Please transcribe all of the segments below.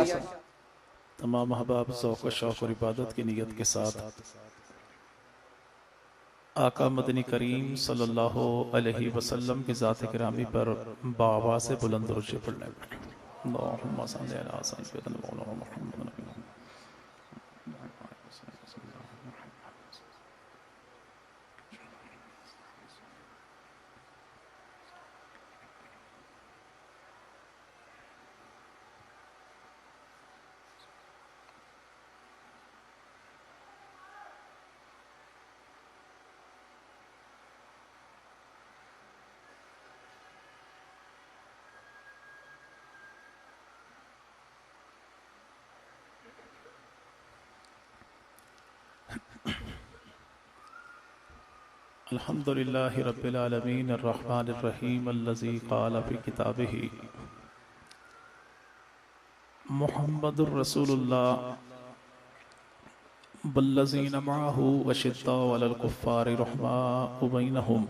तमाम अहबाब ज़ौक़ शौक़ और इबादत की नीयत के साथ आका मदनी करीम सल्लल्लाहु अलैहि वसल्लम की ज़ात गिरामी पर बाआवाज़ बुलंद दुरूद पढ़ने अल्लाहुम्मा सल्लि अला सय्यिदिना मौलाना मुहम्मद। अल्हम्दुलिल्लाहि रब्बिल आलमीन अर्रहमानिर रहीम अल्लज़ी क़ाल फ़ी किताबिही मुहम्मदुर रसूलुल्लाह वल्लज़ीना मअहू अशिद्दाउ अलल कुफ़्फ़ारि रुहमाउ बैनहुम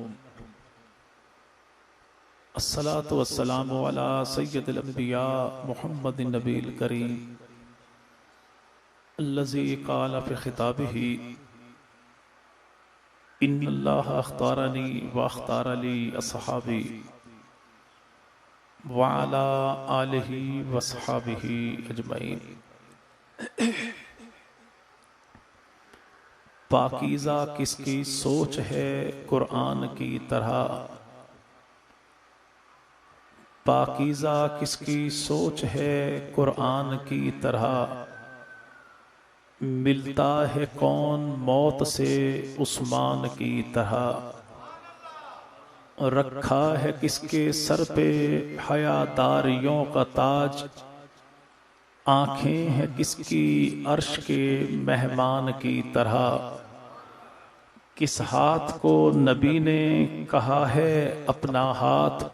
अस्सलातु वस्सलामु अला सय्यिदिल अंबिया मुहम्मदिन नबील करीम अल्लज़ी क़ाल फ़ी खिताबिही इन्नल्लाह अख्तारनी व अख्तारली अस्हाबी व अला आलिहि व अस्हाबिहि अजमईन। पाकीज़ा किसकी सोच है कुरान की तरह, पाकीज़ा किसकी सोच है कुरान की तरह, मिलता है कौन मौत से उस्मान की तरह, रखा है किसके सर पे हयादारियों का ताज, आंखें हैं किसकी अर्श के मेहमान की तरह, किस हाथ को नबी ने कहा है अपना हाथ,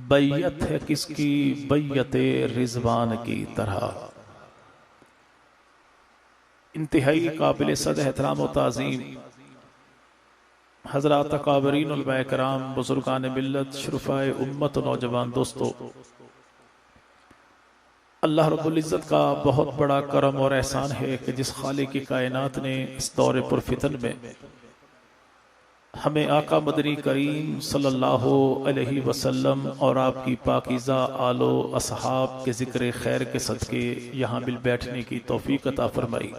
बैयत है किसकी बैयते रिजवान की तरह। इंतहाई काबिल सद एहतराम व ताज़ीम हज़रात अकाबरीन उलमा कराम बुज़ुर्गान मिल्लत शुरफ़ाए उम्मत नौजवान दोस्तों, अल्लाह रब्बुल इज़्ज़त का बहुत बड़ा करम और एहसान है कि जिस खालिक की कायनात ने इस दौरे पुरफ़ितन में हमें आका मदनी करीम सल्लल्लाहु अलैहि वसल्लम और आपकी पाकीज़ा आलो असहाब के ज़िक्र खैर के सदक़े यहाँ मिल बैठने की तौफ़ीक़ अता फ़रमाई।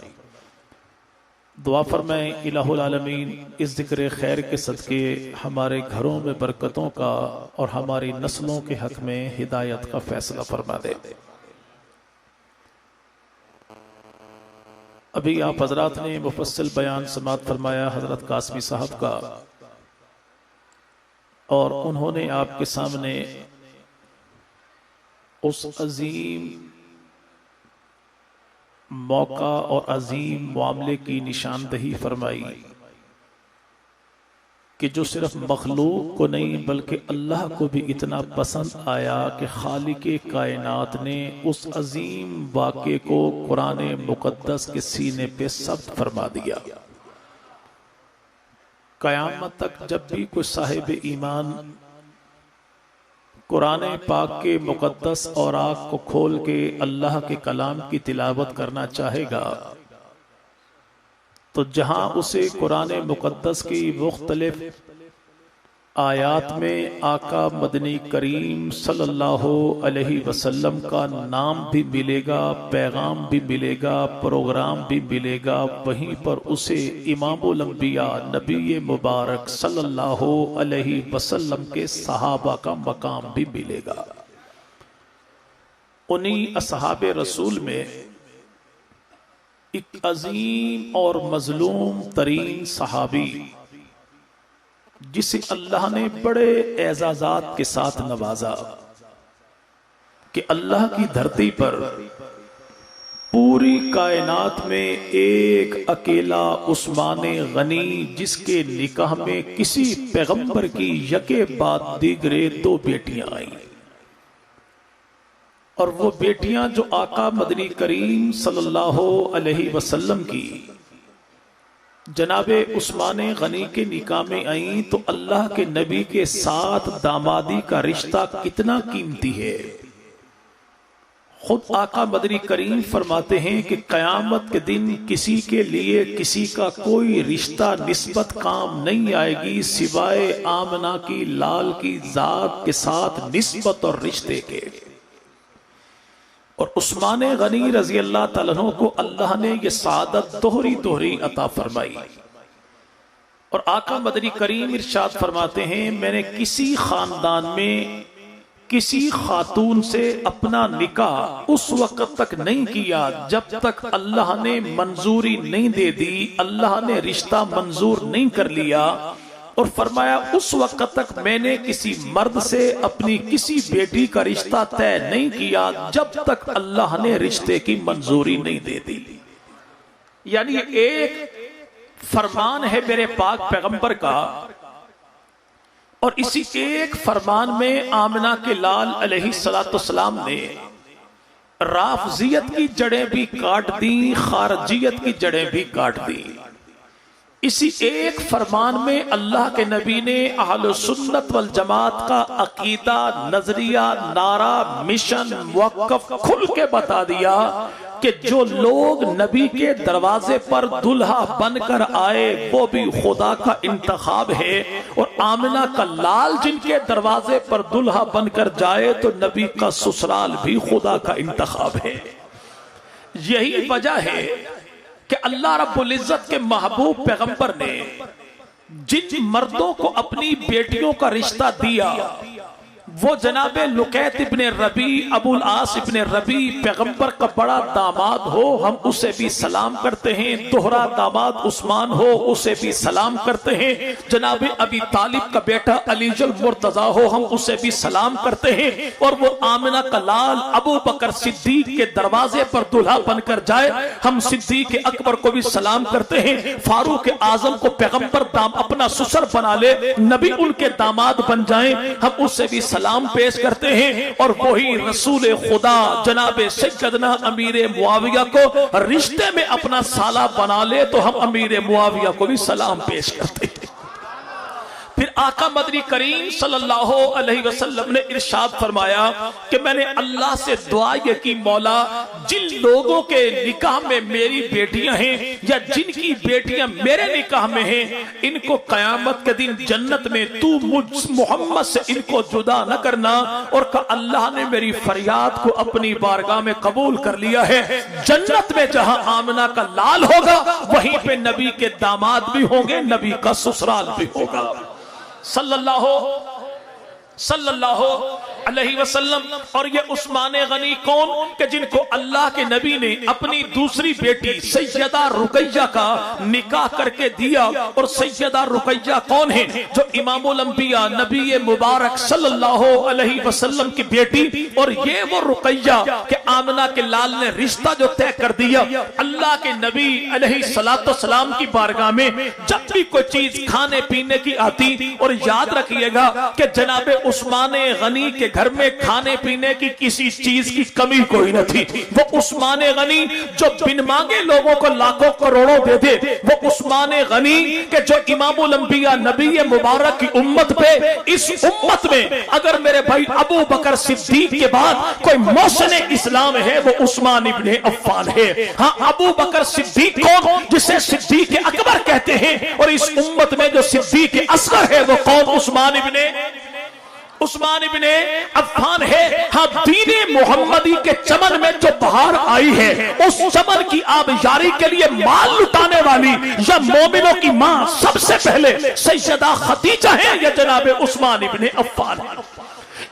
दुआ फरमाएं इलाहुल आलमीन इस ज़िक्र खैर के सदक़े हमारे घरों में बरकतों का और हमारी नस्लों के हक़ में हिदायत का फ़ैसला फरमा दे। अभी आप हजरात ने मुफस्सिल बयान समात फरमाया हजरत कासमी साहब का, और उन्होंने आपके सामने उस अजीम मौका और अजीम मामले की निशानदही फरमाई कि जो सिर्फ मखलूक को नहीं बल्कि अल्लाह को भी इतना पसंद आया कि खालिके कायनात ने उस अजीम वाक़े को कुरान मुक़द्दस के सीने पे सब्त फरमा दिया। क़यामत तक जब भी कोई साहिब ईमान कुरान पाक के मुक़द्दस और आँख को खोल के अल्लाह के कलाम की तिलावत करना चाहेगा, तो जहां उसे कुरान मुक़द्दस की मुख्तलिफ आयात में आका मदनी करीम सल्लल्लाहु अलैहि वसल्लम का नाम भी मिलेगा, पैगाम भी मिलेगा, प्रोग्राम भी मिलेगा, वहीं पर उसे इमामुल अंबिया नबी मुबारक सल्लल्लाहु अलैहि वसल्लम के सहाबा का मकाम भी मिलेगा। उन्हीं असहाबे रसूल में एक अजीम और मजलूम तरीन सहाबी जिसे अल्लाह ने बड़े एजाजात के साथ नवाजा कि अल्लाह की धरती पर पूरी कायनात में एक अकेला उस्मान गनी जिसके निकाह में किसी पैगंबर की यके बाद दीगरे 2 बेटियां आई, और वो बेटियां जो आका मदनी करीम सल्लल्लाहु अलैहि वसल्लम की जनाबे उस्मान गनी के निकाह में आई, तो अल्लाह के नबी के साथ दामादी का रिश्ता कितना कीमती है। खुद आका मदनी करीम फरमाते हैं कि कयामत के दिन किसी के लिए किसी का कोई रिश्ता निस्बत काम नहीं आएगी सिवाय आमना की लाल की जात के साथ निस्बत और रिश्ते के। और उस्मान गनी रजी अल्लाह तआला अन्हु को अल्लाह ने यह सादत दोहरी दोहरी अता फरमाई। और आका मदनी करीम इरशाद फरमाते हैं, मैंने किसी खानदान में किसी खातून से अपना निकाह उस वक्त तक नहीं किया जब तक अल्लाह ने मंजूरी नहीं दे दी, अल्लाह ने रिश्ता मंजूर नहीं कर लिया। और फरमाया उस वक्त तक मैंने किसी मर्द से अपनी किसी बेटी का रिश्ता तय नहीं किया जब तक अल्लाह ने रिश्ते की मंजूरी नहीं दे दी। यानी एक फरमान है मेरे पाक पैगंबर का, और इसी एक फरमान में आमिना के लाल अलैहिस्सलाम ने राफजियत की जड़ें भी काट दी, खारजियत की जड़ें भी काट दी। इसी एक फरमान में अल्लाह के नबी ने अहले सुन्नत वल जमात का अकीदा, नजरिया, नारा, मिशन, मुवक्कफ खुल के बता दिया कि जो लोग नबी के दरवाजे पर दुल्हा बनकर आए वो भी खुदा का इंतखाब है, और आमिना का लाल जिनके दरवाजे पर दुल्हा बनकर जाए तो नबी का ससुराल भी खुदा का इंतखाब है। यही वजह है कि अल्लाह रब्बुल इज्जत के महबूब पैगंबर ने जिन मर्दों को अपनी बेटियों का रिश्ता दिया वो जनाबे लुकैत इब्ने रबी अबुल आस इब्ने रबी पैगंबर का बड़ा दामाद हो, हम उसे भी सलाम करते हैं। दोहरा दामाद उस्मान हो, उसे भी सलाम करते हैं। जनाबे अबी तालिब का बेटा अलीजुल मुर्तजा हो, हम उसे भी सलाम करते हैं। और वो आमिना का लाल अबू बकर सिद्दीक के दरवाजे पर दुल्हा बनकर जाए, हम सिद्दीक अकबर को भी सलाम करते हैं। फारूक आजम को पैगंबर अपना ससुर बना ले, नबी उनके दामाद बन जाएं, हम उससे भी सलाम पेश करते हैं। और वही रसूल खुदा जनाबे सैयदना अमीर मुआविया को रिश्ते में अपना साला बना ले तो हम अमीर मुआविया को भी सलाम पेश करते हैं। फिर आका मदनी करीम सल्लल्लाहु अलैहि वसल्लम ने इरशाद फरमाया कि मैंने अल्लाह से दुआ ये की, मौला जिन लोगों के निकाह में मेरी बेटियां हैं या जिनकी बेटियां मेरे निकाह में हैं, इनको कयामत के दिन जन्नत में तू मुझ मोहम्मद से इनको जुदा न करना। और अल्लाह ने मेरी फरियाद को अपनी बारगाह में कबूल कर लिया है। जन्नत में जहां आमिना का लाल होगा वहीं पे नबी के दामाद भी होंगे, नबी का ससुराल भी होगा सल्लल्लाहु अलैहि वसल्लम। और ये उस्मान गनी कौन कि जिनको अल्लाह के नबी ने अपनी दूसरी बेटी सैयदा रुकैया का निकाह करके दिया। और सैयदा रुकैया कौन है? जो इमामुल अंबिया नबी मुबारक सल्लल्लाहु अलैहि वसल्लम की बेटी। और ये वो रुकैया कि आमिना के लाल ने रिश्ता जो तय कर दिया, अल्लाह के नबी अलैहिस्सलाम की बारगाह में जब भी कोई चीज खाने पीने की आती, और याद रखिएगा कि जनाबे उस्मान गनी के घर में खाने पीने की किसी चीज की कमी कोई न थी। वो उस्मान गनी जो बिन मांगे लोगों को लाखों करोड़ों दे दे, वो उस्मान गनी के जो इमामुल अंबिया नबी मुबारक की उम्मत पे, इस उम्मत में अगर मेरे भाई अबू बकर सिद्दीक के बाद कोई मोहसिन इस्लाम है वो उस्मान इब्ने अफ्फान है। हाँ, अबू बकर सिद्दीक कौन? जिसे सिद्दीक अकबर कहते हैं। और इस उम्मत में जो सिद्दीक असगर है वो कौन? उस्मान इब्ने अफ्फान है। हाँ, दीने मोहम्मदी के चमन में जो बहार आई है, उस चमन की आबयारी के लिए माल लुटाने वाली या मोमिनों की मां सबसे पहले सैयदा खदीजा है या जनाबे उस्मान इब्ने अफ्फान।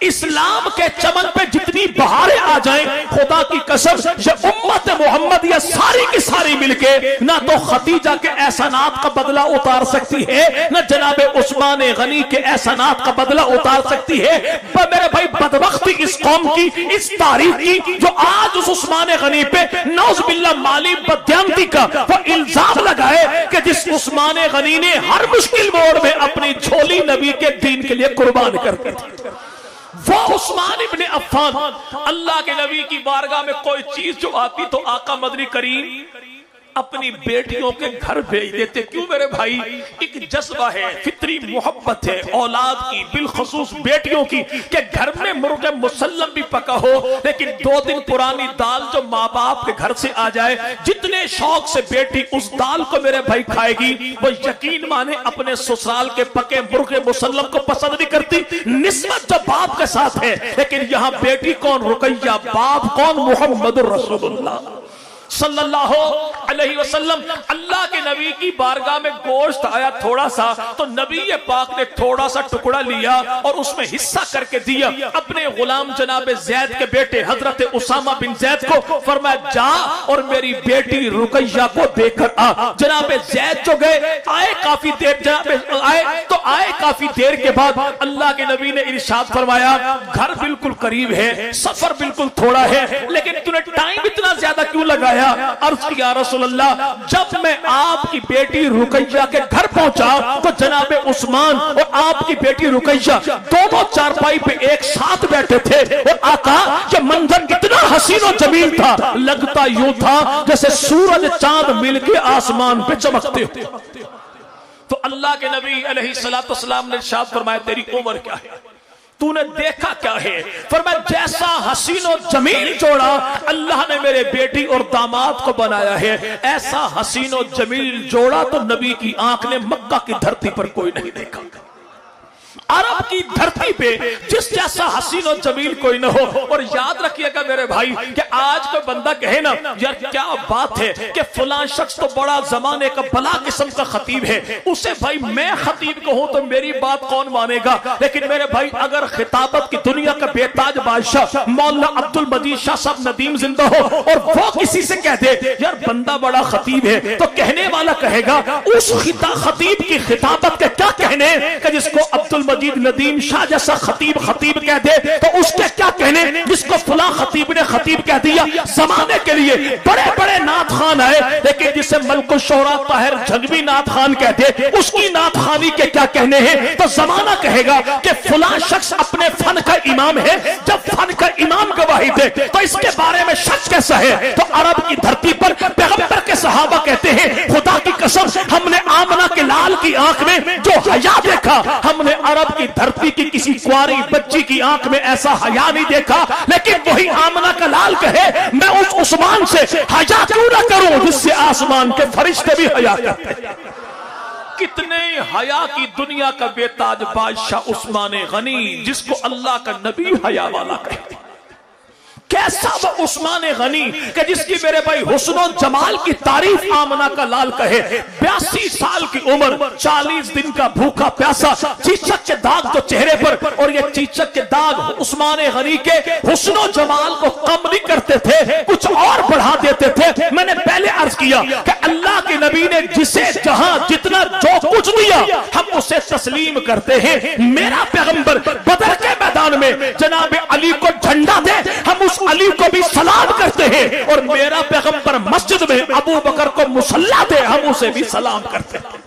इस्लाम के चमन पे जितनी बहारें आ जाएं, खुदा की कसम ये उम्मत मोहम्मदिया सारी की सारी मिलके ना तो खदीजा के एहसानात का बदला उतार सकती है, ना जनाबे उस्मान गनी के एहसानात का बदला उतार सकती है। पर मेरे भाई बदबख्ती इस कौम की, इस तारीख की, जो आज उस उस्मान गनी पे नौज़ुबिल्लाह माली बदयांती का वो इल्जाम लगाए कि जिस उस्मान गनी ने हर मुश्किल मोड़ में अपनी झोली नबी के दीन के लिए कुर्बान कर दी थी, वो उस्मान इब्ने अफ्फान। अल्लाह के नबी की बारगाह में कोई चीज जो आती तो आका मदनी करीम अपनी बेटियों के घर भेज देते। क्यों मेरे भाई? एक जज्बा है, फितरी मोहब्बत है औलाद की, बिलखसूस बेटियों की, कि घर में मुर्गे मुसल्लम भी पका हो लेकिन 2 दिन पुरानी दाल जो माँ बाप के घर से आ जाए, जितने शौक से बेटी उस दाल को मेरे भाई खाएगी, वो यकीन माने अपने ससुराल के पके मुर्गे मुसल्लम को पसंद नहीं करती। निस्बत जो बाप के साथ है, लेकिन यहाँ बेटी कौन? रुकैया। बाप कौन? मुहम्मदुर रसूलुल्लाह सल्लल्लाहु अलैहि वसल्लम। अल्लाह के नबी की बारगाह में गोश्त आया थोड़ा सा, तो नबी पाक ने थोड़ा सा टुकड़ा लिया और उसमें हिस्सा करके दिया अपने गुलाम जनाब जैद के बेटे हजरत उसामा बिन जैद को। फरमाया जा और मेरी बेटी रुकैया को देकर आ। जनाब जैद जो गए, आए काफी देर, जनाब आए काफी देर के बाद अल्लाह के नबी ने इरशाद फरमाया, घर बिल्कुल करीब है, सफर बिल्कुल थोड़ा है, लेकिन तूने टाइम इतना ज्यादा क्यों लगाया? अर्ज किया रसूलुल्लाह, जब मैं आपकी बेटी रुकैया के घर पहुंचा तो जनाब उस्मान और आपकी बेटी रुकैया दोनों चारपाई पे एक साथ बैठे थे। और आका, ये मंजर कितना हसीन और जमील था, लगता यूं था जैसे सूरज चांद मिलके आसमान पे चमकते हो। तो अल्लाह के नबी अलैहिस्सलातु वस्सलाम ने इरशाद फरमाया, तेरी उम्र क्या है? तूने देखा क्या है? फरमाया, जैसा हसीन और जमील जोड़ा अल्लाह ने मेरे बेटी और दामाद को बनाया है, ऐसा हसीन और जमील जोड़ा तो नबी की आंख ने मक्का की धरती पर कोई नहीं देखा। अरब की धरती पे जिस जैसा हसीन और जमील कोई न हो। और याद रखिएगा मेरे भाई कि आज कोई बंदा कहे ना, यार क्या बात है कि फलां शख्स तो बड़ा जमाने का बला किस्म का खतीब है, उसे भाई मैं खतीब कहूं तो मेरी बात कौन मानेगा? लेकिन मेरे भाई, अगर खिताबत की दुनिया का बेताज बादशाह मौलाना अब्दुल मजीद शाह साहब नदीम जिंदा हो और वो किसी से कह दे यार बंदा बड़ा खतीब है, तो कहने वाला कहेगा उस खतीब की खिताबत के क्या कहने कि जिसको अब्दुल मजीद नदीम शाह जैसा खतीब कह दे तो उसके क्या कहने, जिसको फला खतीब ने खतीब कह दिया। जमाने के लिए बड़े बड़े नात खान आए, लेकिन जिसे मलकुल शोरा ताहिर झंगवी नात खान कहते, उसकी नात खानी के क्या कहने हैं? तो जमाना कहेगा कि फला शख्स अपने फन का इमाम है। जब फन का इमाम गवाही दे तो इसके बारे में शक कैसा है? तो अरब की धरती पर पैगंबर के सहाबा कहते हैं, खुदा की कसम, हमने आमना के लाल की आंख में जो हया देखा, हमने अरब की धरती की किसी कुंवारी बच्ची की आंख में ऐसा हया नहीं देखा। लेकिन वही आमना का लाल कहे, मैं उस उस्मान से हया क्यों ना करूं जिससे आसमान के फरिश्ते भी हया करते हैं। कितने हया की दुनिया का बेताज बादशाह उस्मान गनी, जिसको अल्लाह का नबी हया वाला कहते। कैसा वो उस्मान गनी कि जिसकी मेरे भाई हुस्न और जमाल की तारीफ आमना का लाल कहे। 82 साल की उम्र, 40 दिन का भूखा प्यासा, चीचक के दाग तो चेहरे पर, और ये चीचक के दाग उस्मान गनी के हुस्न और जमाल को कम नहीं करते थे, कुछ और बढ़ा देते थे। मैंने पहले अर्ज किया कि अल्लाह के नबी ने जिसे जहां जितना जो कुछ दिया हम उसे तस्लीम करते हैं। मेरा पैगंबर बदर के मैदान में जनाब अली को झंडा दे, हम उस अली को भी सलाम करते हैं। और मेरा पैगंबर मस्जिद में अबू बकर को मुसल्ला दे, हम उसे भी सलाम करते हैं।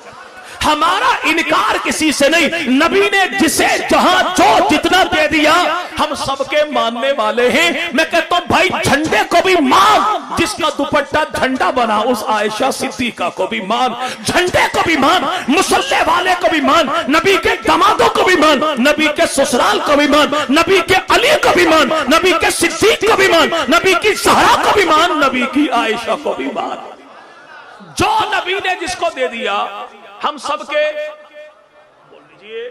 हमारा इनकार किसी से नहीं। नबी ने जिसे जहां जो जितना दे दिया हम सबके मानने वाले हैं। मैं कहता हूं भाई झंडे को भी मान, जिसका दुपट्टा झंडा बना उस आयशा सिद्दीका को भी मान, झंडे को भी मान, मुसल्ले वाले को भी मान, नबी के दामादों को भी मान, नबी के ससुराल को भी मान, नबी के अली को भी मान, नबी के सिद्दीक को भी मान, नबी की ज़हरा को भी मान, नबी की आयशा को भी मान। जो नबी ने जिसको दे दिया हम सबके, बोल लीजिए,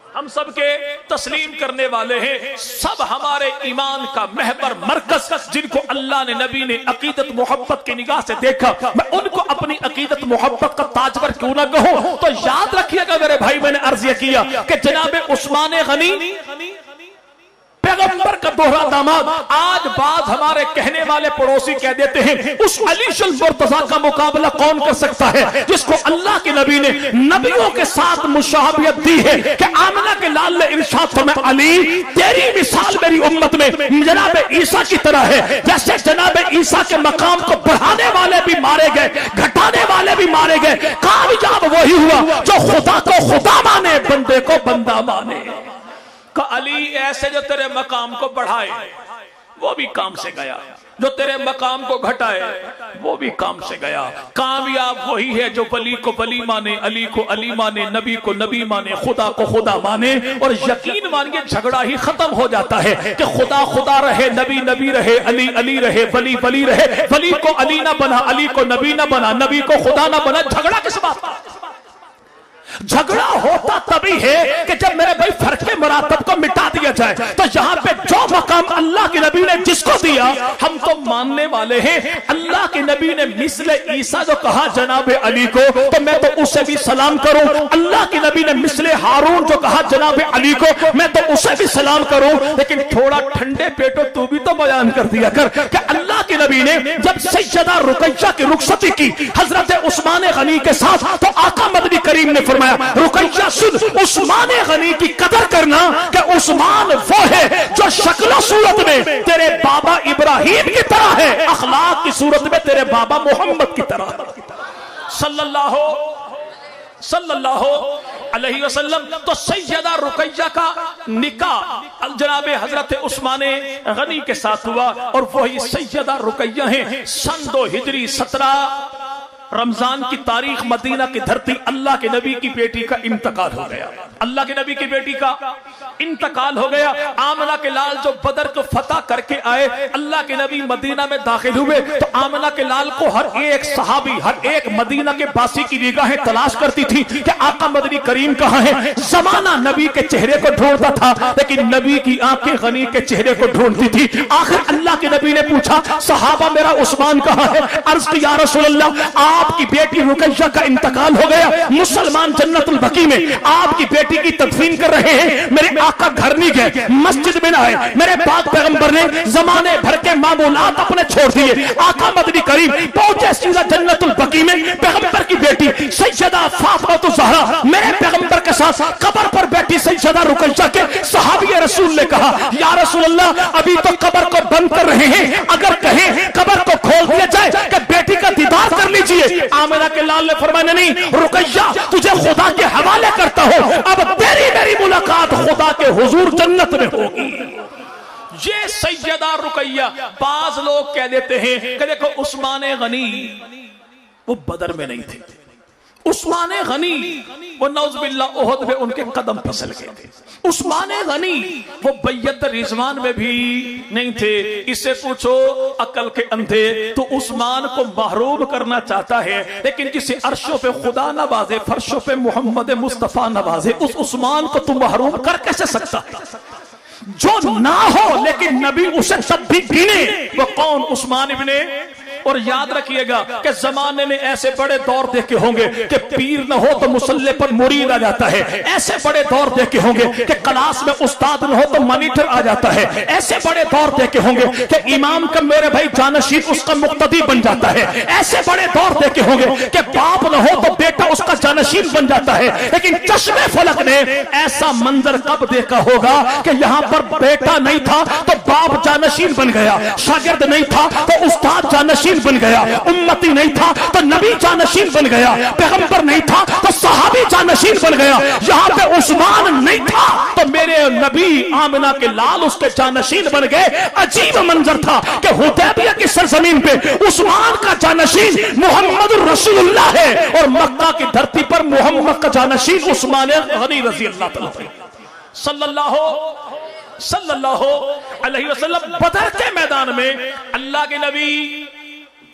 हम सबके तस्लीम करने वाले हैं। सब हमारे ईमान का महबर मरकज, जिनको अल्लाह ने नबी ने अकीदत मोहब्बत की निगाह से देखा, मैं उनको अपनी अकीदत मोहब्बत का ताजवर क्यों ना कहूं। तो याद रखिएगा मेरे भाई, मैंने अर्ज किया कि जनाब उस्मान गनी पैगंबर का दोहरा दामाद। आज बाद हमारे कहने वाले पड़ोसी कह देते हैं उस अली शल मुर्तजा का मुकाबला कौन कर सकता है जिसको अल्लाह के नबी ने नबियों के साथ मुशाहबियत दी है कि आमना के लाल ने इरशाद फरमाया, अली तेरी मिसाल मेरी उम्मत में जनाब ईसा की तरह है। जैसे जनाब ईसा के मकाम को बढ़ाने वाले भी मारे गए, घटाने वाले भी मारे गए, कामयाब वही हुआ जो खुदा को खुदा माने, बंदे को बंदा माने। अली ऐसे जो तेरे मकाम को बढ़ाए वो भी काम से गया, जो तेरे मकाम को घटाए वो भी काम से गया। कामयाब वही है जो वली को वली माने, अली को अली माने, नबी को नबी माने, खुदा को खुदा माने और यकीन मानिए झगड़ा ही खत्म हो जाता है कि खुदा खुदा रहे, नबी नबी रहे, अली अली रहे, वली वली रहे। वली को अली ना बना, अली को नबी ना बना, नबी को खुदा ना बना, झगड़ा किस बात का? झगड़ा होता तभी है कि जब मेरे भाई फर्क मरातब को मिटा दिया जाए। तो यहाँ पे जो मकाम अल्लाह के नबी ने जिसको दिया हम तो मानने वाले हैं। अल्लाह के नबी ने मिस्ले ईसा जो कहा जनाब अली को, तो मैं तो उसे भी सलाम करूं। अल्लाह के नबी ने मिस्ले हारून जो कहा जनाब अली को, मैं तो उसे भी सलाम करूं। लेकिन थोड़ा ठंडे पेटो तू भी तो बयान कर दिया कर कि अल्लाह के नबी ने जब सैयदा रुकैया की रुखसती की हजरत उस्मान गनी के साथ, तो आका मदनी करीम ने फरमाया रुकैया सुन, उस्मान गनी की कदर करना कि उस्मान वो है जो शक्ल सूरत में तेरे बाबा इब्राहिम की तरह है, अखलाक की सूरत में तेरे बाबा मोहम्मद की तरह सल्लल्लाहु अलैहि वसल्लम। तो सैयदा रुकैया का निकाह जनाब हजरत उस्मान गनी के साथ हुआ और वही सैयदा रुकैया है। सन 2 हिजरी 17 रमजान की तारीख मदीना की धरती, अल्लाह के नबी की बेटी का इंतकाल हो गया। अल्लाह के नबी की बेटी का इंतकाल हो गया। आमना के लाल जो बदर को फतह करके आए, अल्लाह के नबी मदीना में दाखिल हुए तो आमना के लाल को हर एक सहाबी, हर एक मदीना के बासी की निगाहें तलाश करती थी कि आका मदनी करीम कहाँ है। जमाना नबी के चेहरे को ढूंढता था लेकिन नबी की आंखें गनी के चेहरे को ढूंढती थी। आखिर अल्लाह के नबी ने पूछा सहाबा मेरा उस्मान कहाँ है? अर्ज की या रसूल अल्लाह आपकी बेटी रुकैया का इंतकाल हो गया, मुसलमान जन्नतुल बकी में आपकी बेटी की तदफीन कर रहे हैं। मेरे आका घर नहीं गए, मस्जिद में ना आए। मेरे पाक पैगंबर ने जमाने भर के मामूलात अपने छोड़ दिए। आका मदनी करीम पहुंचे सीधा जन्नतुल बकी में। पैगंबर की बेटी सैयदा फातिमा ज़हरा मेरे पैगंबर के साथ कब्र पर बैठी सैयदा रुकैया के सहाबी रसूल ने कहा या रसूल अल्लाह अभी तो कब्र को बंद कर रहे हैं, अगर कहें कब्र को खोल दिया जाए कि बेटी का दीदार कर लीजिए। आमिना के लाल ने फरमाया नहीं रुकैया तुझे खुदा के हवाले करता हूं, अब तेरी मेरी मुलाकात खुदा के हुजूर जन्नत में होगी। ये सैयदा रुकैया। बाज लोग कह देते हैं कि देखो उस्मान गनी वो बदर में नहीं थे, उस्मान गनी वो नौज़बिल्लाह उहद में उनके कदम फिसल गए थे। उस्मान गनी वो बैयत रिजवान में भी नहीं थे। इससे पूछो अकल के अंधे, तो उस्मान को महरूम करना चाहता है लेकिन किसी अर्शों पे खुदा नवाजे, फर्शों पे मोहम्मद मुस्तफा नवाजे, उस उस्मान को तुम महरूम कर कैसे सकता? जो ना हो लेकिन नबी उसे सब भी गिने, वो कौन? उस्मान इब्ने। और याद रखिएगा कि जमाने में ऐसे बड़े दौर देखे होंगे कि पीर न हो तो मुसल्ले पर मुरीद आ जाता है। ऐसे बड़े दौर देखे होंगे कि क्लास में उस्ताद न हो तो मॉनिटर आ जाता है। ऐसे बड़े दौर देखे होंगे कि इमाम का मेरे भाई जानशीन उसका मुक्तदी बन जाता है। ऐसे बड़े दौर देखे होंगे कि बाप न हो तो बेटा उसका जानशीन बन जाता है। लेकिन चश्मे फलक ने ऐसा मंजर कब देखा होगा कि यहाँ पर बेटा नहीं था तो बाप जानशीन बन गया, शागिर्द नहीं था तो उस्ताद जानशीन बन गया, उम्मती नहीं था तो नबी जानशीन बन गया, पैगंबर नहीं था तो सहाबी जानशीन बन गया। यहाँ पे उस्मान नहीं था तो मेरे नबी आमिना के लाल उसके जानशीन बन गए। अजीब मंजर था कि हुदैबिया की सरजमीन पे उस्मान का जानशीन मोहम्मद रसूलुल्लाह है और मक्का की धरती पर मोहम्मद का जानशीन उस्मान गनी रज़ी अल्लाह तआला सल्लल्लाहु अलैहि वसल्लम। बदर के मैदान में अल्लाह के नबी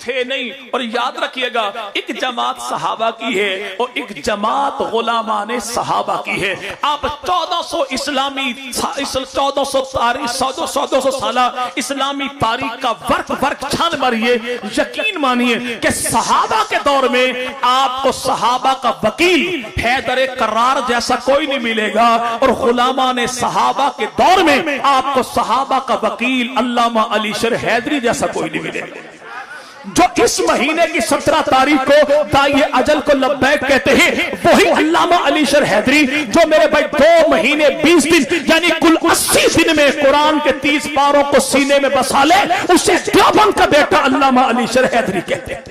थे नहीं। और याद रखिएगा एक जमात सहाबा की है और एक जमात गुलामाने सहाबा की है। आप 1400 इस्लामी 1400 साला इस्लामी तारीख का वर्क छान मारिए, यकीन मानिए कि सहाबा के दौर में आपको सहाबा का वकील हैदर करार जैसा कोई नहीं मिलेगा और गुलामाने सहाबा के दौर में आपको सहाबा का वकील अल्लामा अली शर हैदरी जैसा कोई नहीं मिलेगा। जो इस महीने की 17 तारीख को दाई अजल को लब्बैक कहते हैं वही अल्लामा अली शर हैदरी जो मेरे भाई 2 महीने 20 दिन यानी कुल 80 दिन में कुरान के 30 पारों को सीने में बसा ले, उसे देवबंद का बेटा अल्लामा अली शर हैदरी कहते हैं।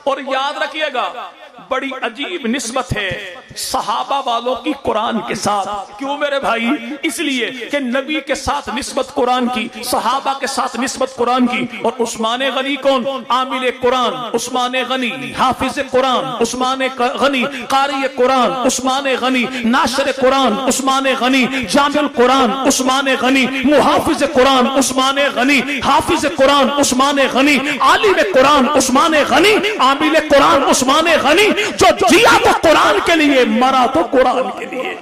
और याद रखिएगा बड़ी अजीब निस्बत है सहाबा वालों की कुरान के साथ। क्यों मेरे भाई? इसलिए कि नबी के साथ निस्बत कुरान की, सहाबा के साथ निस्बत कुरान की। और उस्मान गनी कौन? आमिल कुरान उस्मान गनी, हाफिज कुरान उस्मान गनी, कारी कुरान उस्मान गनी, नाशर कुरान उस्मान गनी, जामिल कुरान उस्मान गनी, मुहाफिज कुरान उस्मान गनी, हाफिज कुरान उस्मान गनी, आलिम कुरान उस्मान गनी, आमिल कुरान उस्मान गनी, जो जिया तो कुरान के लिए, मरा तो कुरान के लिए।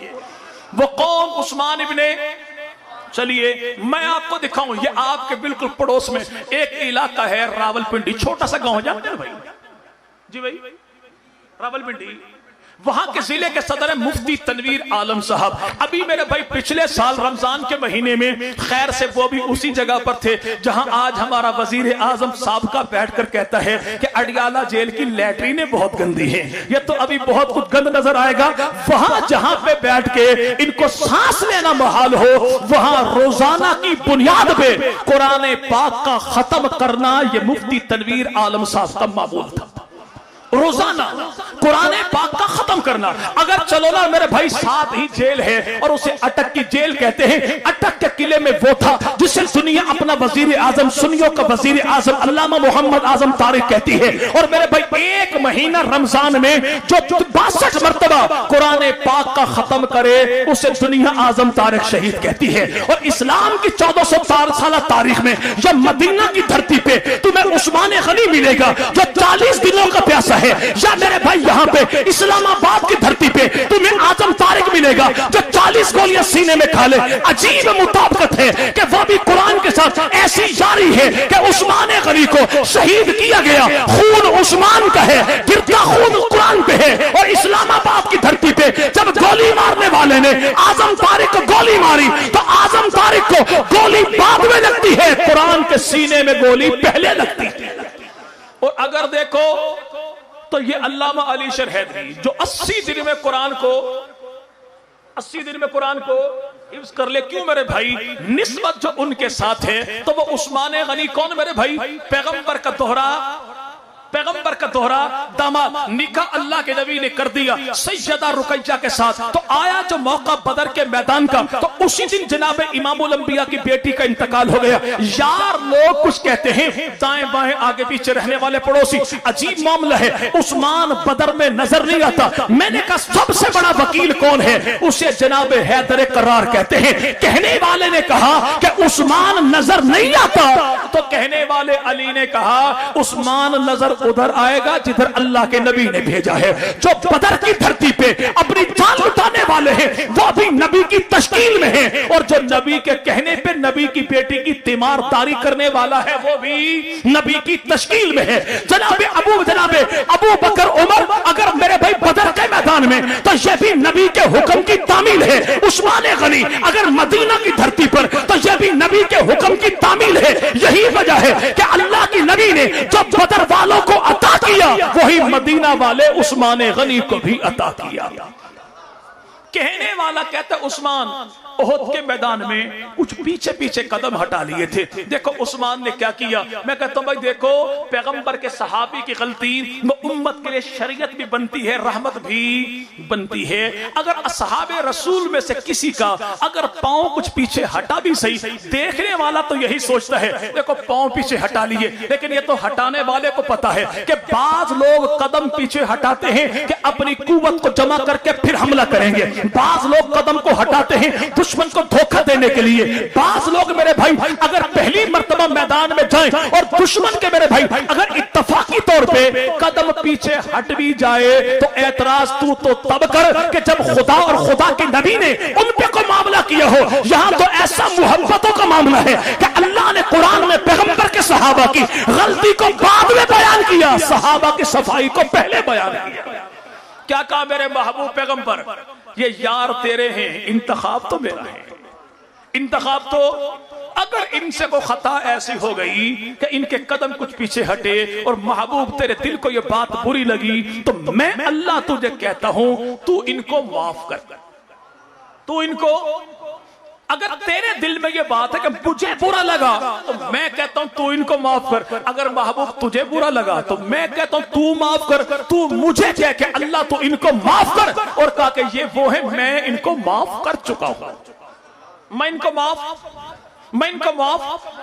वो कौन? उस्मान इब्ने। चलिए मैं आपको दिखाऊं, ये आपके बिल्कुल पड़ोस में एक इलाका है रावलपिंडी, छोटा सा गांव, जानते हैं भाई? जी भाई, रावलपिंडी, वहां के जिले के सदर है मुफ्ती तनवीर आलम साहब। अभी मेरे भाई पिछले साल रमजान के महीने में, खैर से वो भी उसी जगह पर थे जहां आज हमारा वजीर आजम साहब का बैठकर कहता है कि अडियाला जेल की लैट्रीनें बहुत गंदी है। ये तो अभी बहुत कुछ गंद नजर आएगा। वहां जहां पे बैठ के इनको सांस लेना मुहाल हो, वहां रोजाना की बुनियाद पे कुरान पाक का खत्म करना ये मुफ्ती तनवीर आलम साहब का मामूल था। रोजाना कुरान पाक का खत्म करना। अगर चलो ना मेरे भाई, साथ ही जेल है और उसे अटक की जेल कहते हैं। अटक के किले में वो था जिसे दुनिया अपना वजीर आजम, सुन्नियों का वजीर आजम अल्लामा मोहम्मद आजम तारिक कहती है। और मेरे भाई एक महीना रमजान में जो 62 मरतबा कुरान पाक का खत्म करे उसे दुनिया आजम तारिक शहीद कहती है। और इस्लाम की 1400 साल तारीख में या मदीना की धरती पे तुम्हें उस्मान गनी मिलेगा जो 40 दिनों का प्यासा है। या मेरे भाई यहाँ पे इस्लामाबाद की धरती पे तुम्हें आजम तारिक मिलेगा जो 40 गोलियां सीने में खा ले। अजीब मुताबिकत है कि वो भी कुरान के साथ ऐसी जारी है कि उस्मान गनी को शहीद किया गया, खून उस्मान का है, गिरता खून कुरान पे है। और इस्लामाबाद की धरती पे जब गोली मारने वाले ने आजम तारिक को गोली मारी तो आजम तारिक को गोली बाद में लगती है, कुरान के सीने में गोली पहले लगती है। और अगर देखो तो ये अल्लामा अली शरहैदरी जो 80 दिन में कुरान को हिफ्ज़ कर ले। क्यों मेरे भाई? निस्बत जो उनके साथ है तो वो उस्मान गनी कौन मेरे भाई? पैगंबर का दोहरा दामाद, निकाह अल्लाह के नबी ने कर दिया सैयदा रुकैया के साथ। तो आया जो मौका बदर के मैदान का, तो उसी दिन जनाब इमामुल अंबिया की बेटी का इंतकाल हो गया। यार लोग कुछ कहते हैं, दाएं बाएं आगे पीछे रहने वाले पड़ोसी, अजीब मामला है। उस्मान बदर में नजर नहीं आता। मैंने कहा सबसे बड़ा वकील कौन है? उसे जनाब हैदर करार कहते हैं। कहने वाले ने कहा कि उस्मान नजर नहीं आता, तो कहने वाले अली ने कहा उस्मान नजर उधर आएगा जिधर अल्लाह के नबी ने भेजा है। जो बदर की धरती पे अपनी जान लुटाने वाले हैं वो भी नबी की तश्कील में है। और जो नबी के कहने पे नबी की बेटी की तीमारदारी करने वाला है वो भी नबी की तश्कील में है। जनाबे अबू बकर उमर अगर मेरे भाई बदर के मैदान में, तो ये भी नबी के हुक्म की तामील है। उस्मान गनी अगर मदीना की धरती पर, तो ये भी नबी के हुक्म की तामील है। यही वजह है कि अल्लाह की नबी ने जो बदर वालों को अता किया वही मदीना वाले उस्मान गनी को भी अता किया। कहने वाला कहता उस्मान ओहद के मैदान में कुछ पीछे पीछे कदम हटा लिए थे। देखो उस्मान ने क्या किया। मैं कहता हूं भाई देखो, पैगंबर के सहाबी की गलती वो उम्मत के लिए शरीयत भी बनती है, रहमत भी बनती है। अगर असहाबे रसूल में से किसी का अगर पांव कुछ पीछे हटा भी सही, देखने वाला तो यही सोचता है देखो पांव पीछे हटा लिए, लेकिन ये तो हटाने वाले को पता है कि बाज लोग कदम पीछे हटाते हैं कि अपनी कुव्वत को जमा करके फिर हमला करेंगे। बाज लोग कदम को हटाते हैं दुश्मन को धोखा देने के लिए। बाज लोग मेरे भाई अगर पहली मर्तबा मैदान में जाएं और दुश्मन के मेरे भाई अगर इत्तफाकी तौर पे कदम पीछे हट भी जाए तो एतराज तू तो तब कर कि जब खुदा और खुदा के नबी ने उन पे को मामला किया हो। यहां तो ऐसा मोहब्बतों का मामला है कि अल्लाह ने कुरान में पैगंबर के सहाबा की गलती को बाद में बयान किया, सहाबा की सफाई को पहले बयान किया। क्या कहा मेरे महबूब पैगंबर? ये यार तेरे हैं, इंतखाब तो मेरा है। इंतखाब तो अगर इनसे को खता ऐसी हो गई कि इनके कदम कुछ पीछे हटे और महबूब तेरे दिल को ये बात बुरी लगी, तो मैं अल्लाह तुझे कहता हूं तू इनको माफ कर, तू इनको अगर तेरे दिल में ये बात है कि मुझे बुरा लगा तो मैं कहता हूं तू इनको माफ कर, अगर महबूब तुझे बुरा लगा तो मैं कहता हूं तू माफ कर, तू मुझे कह के अल्लाह तू इनको माफ कर, और कहा कि ये वो है मैं इनको माफ कर चुका हूं, मैं इनको माफ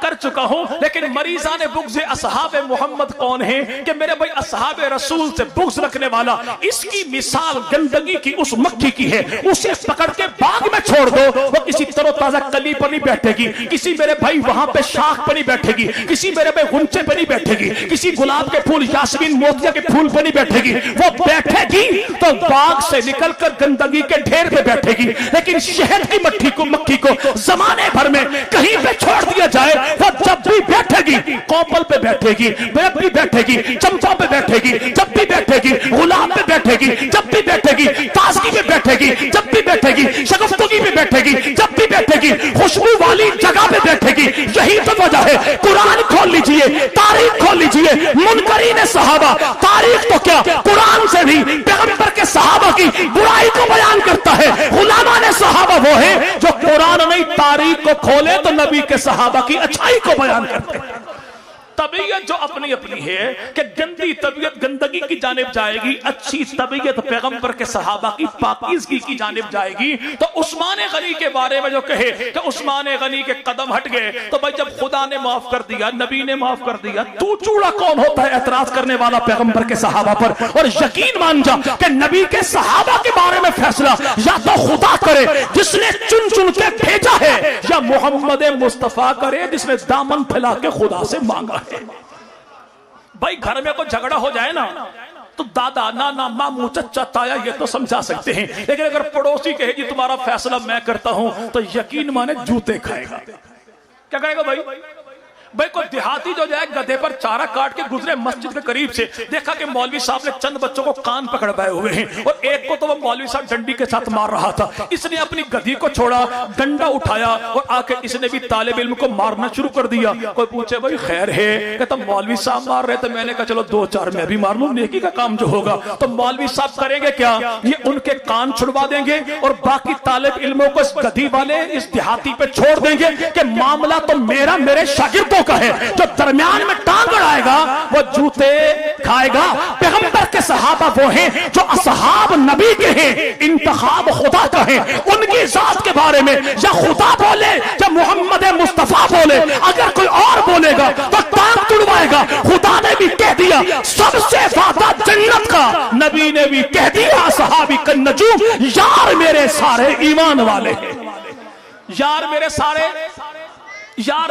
कर चुका हूं। लेकिन मरीजान बुग़्ज़ असहाब मोहम्मद कौन है कि मेरे भाई असहाब रसूल से बुग़्ज़ रखने वाला, इसकी मिसाल गंदगी की उस मक्खी की है, उसे पकड़ के बाग में छोड़ दो, वो किसी तरोताजा कली पर नहीं बैठेगी, किसी मेरे भाई वहां पे शाख पर नहीं बैठेगी, किसी मेरे भाई गुंचे पर नहीं बैठेगी, किसी गुलाब के फूल यास्मीन मोतिया के फूल पर नहीं बैठेगी, वो बैठेगी तो बाग से निकलकर गंदगी के ढेर पे बैठेगी। लेकिन शहद की मक्खी को जमाने भर में कहीं पे छोड़ दिया जाए, वो जब भी बैठेगी कौपल पे बैठेगी, जब भी बैठेगी चंपा पे बैठेगी, जब भी बैठेगी गुलाब पे बैठेगी, जब भी बैठेगी ताजगी पे बैठेगी, जब भी बैठेगी शगुफ्तगी पे बैठेगी, जब भी बैठेगी खुशबू वाली जगह पे बैठेगी। यही तो वजह है, कुरान खोल लीजिए, तारीख खोल लीजिए, मुनकरीन सहाबा तारीख तो क्या कुरान से भी पैगंबर के सहाबा की बुराई को बयान करता है। गुलामान सहाबा वो है जो कुरान नहीं तारीख को खोले तो नबी के सहाबा की अच्छाई को बयान करते हैं। तबीयत जो अपनी अपनी है कि गंदी तबीयत गंदगी की जानिब जाएगी, अच्छी तबीयत पैगंबर के सहाबा की पाकीज़गी की जानिब जाएगी। तो उस्मान गनी के बारे में जो कहे कि उस्मान गनी के कदम हट गए, तो भाई जब खुदा ने माफ कर दिया, नबी ने माफ कर दिया, तू चूड़ा कौन होता है एतराज करने वाला पैगंबर के सहाबा पर। और यकीन मान जा कि नबी के सहाबा के बारे में फैसला या तो खुदा करे जिसने चुन चुन के भेजा है, या मोहम्मद मुस्तफा करे जिसने दामन फैला के खुदा से मांगा है। भाई घर में कोई झगड़ा हो जाए ना तो दादा नाना मामू चचा ताया ये तो समझा सकते हैं, लेकिन अगर पड़ोसी कहे जी तुम्हारा फैसला मैं करता हूं तो यकीन माने जूते खाएगा। क्या कहेगा भाई? भाई कोई देहाती जो जाए गधे पर चारा काट के गुजरे मस्जिद के करीब से, देखा कि मौलवी साहब ने चंद बच्चों को कान पकड़वाए हुए हैं और एक को तो वो मौलवी साहब डंडी के साथ मार रहा था, इसने अपनी गधी को छोड़ा, डंडा उठाया और आके इसने भी तालिब इल्म को मारना शुरू कर दिया। कोई पूछे भाई खैर है, कहता मौलवी साहब मार रहे थे, मैंने कहा चलो दो चार मैं भी मार लूं, नेकी का काम जो होगा। तो मौलवी साहब करेंगे क्या, ये उनके कान छुड़वा देंगे और बाकी तालिब इल्मों को इस गधी वाले इस देहाती पे छोड़ देंगे कि मामला तो मेरा मेरे शागिर्दों का है, जो दरमियान में टांग अड़ाएगा वो जूते खाएगा। पैगंबर के सहाबा वो हैं जो असहाब नबी के हैं, इंतखाब खुदा का है। उनकी जात के बारे में या खुदा बोले या मोहम्मद मुस्तफा बोले, अगर कोई और बोलेगा तो टांग तुड़वाएगा। खुदा ने भी कह दिया सबसे ज्यादा जन्नत का, नबी ने भी कह दिया सहाबी का नजूम, यार मेरे सारे ईमान वाले हैं, यार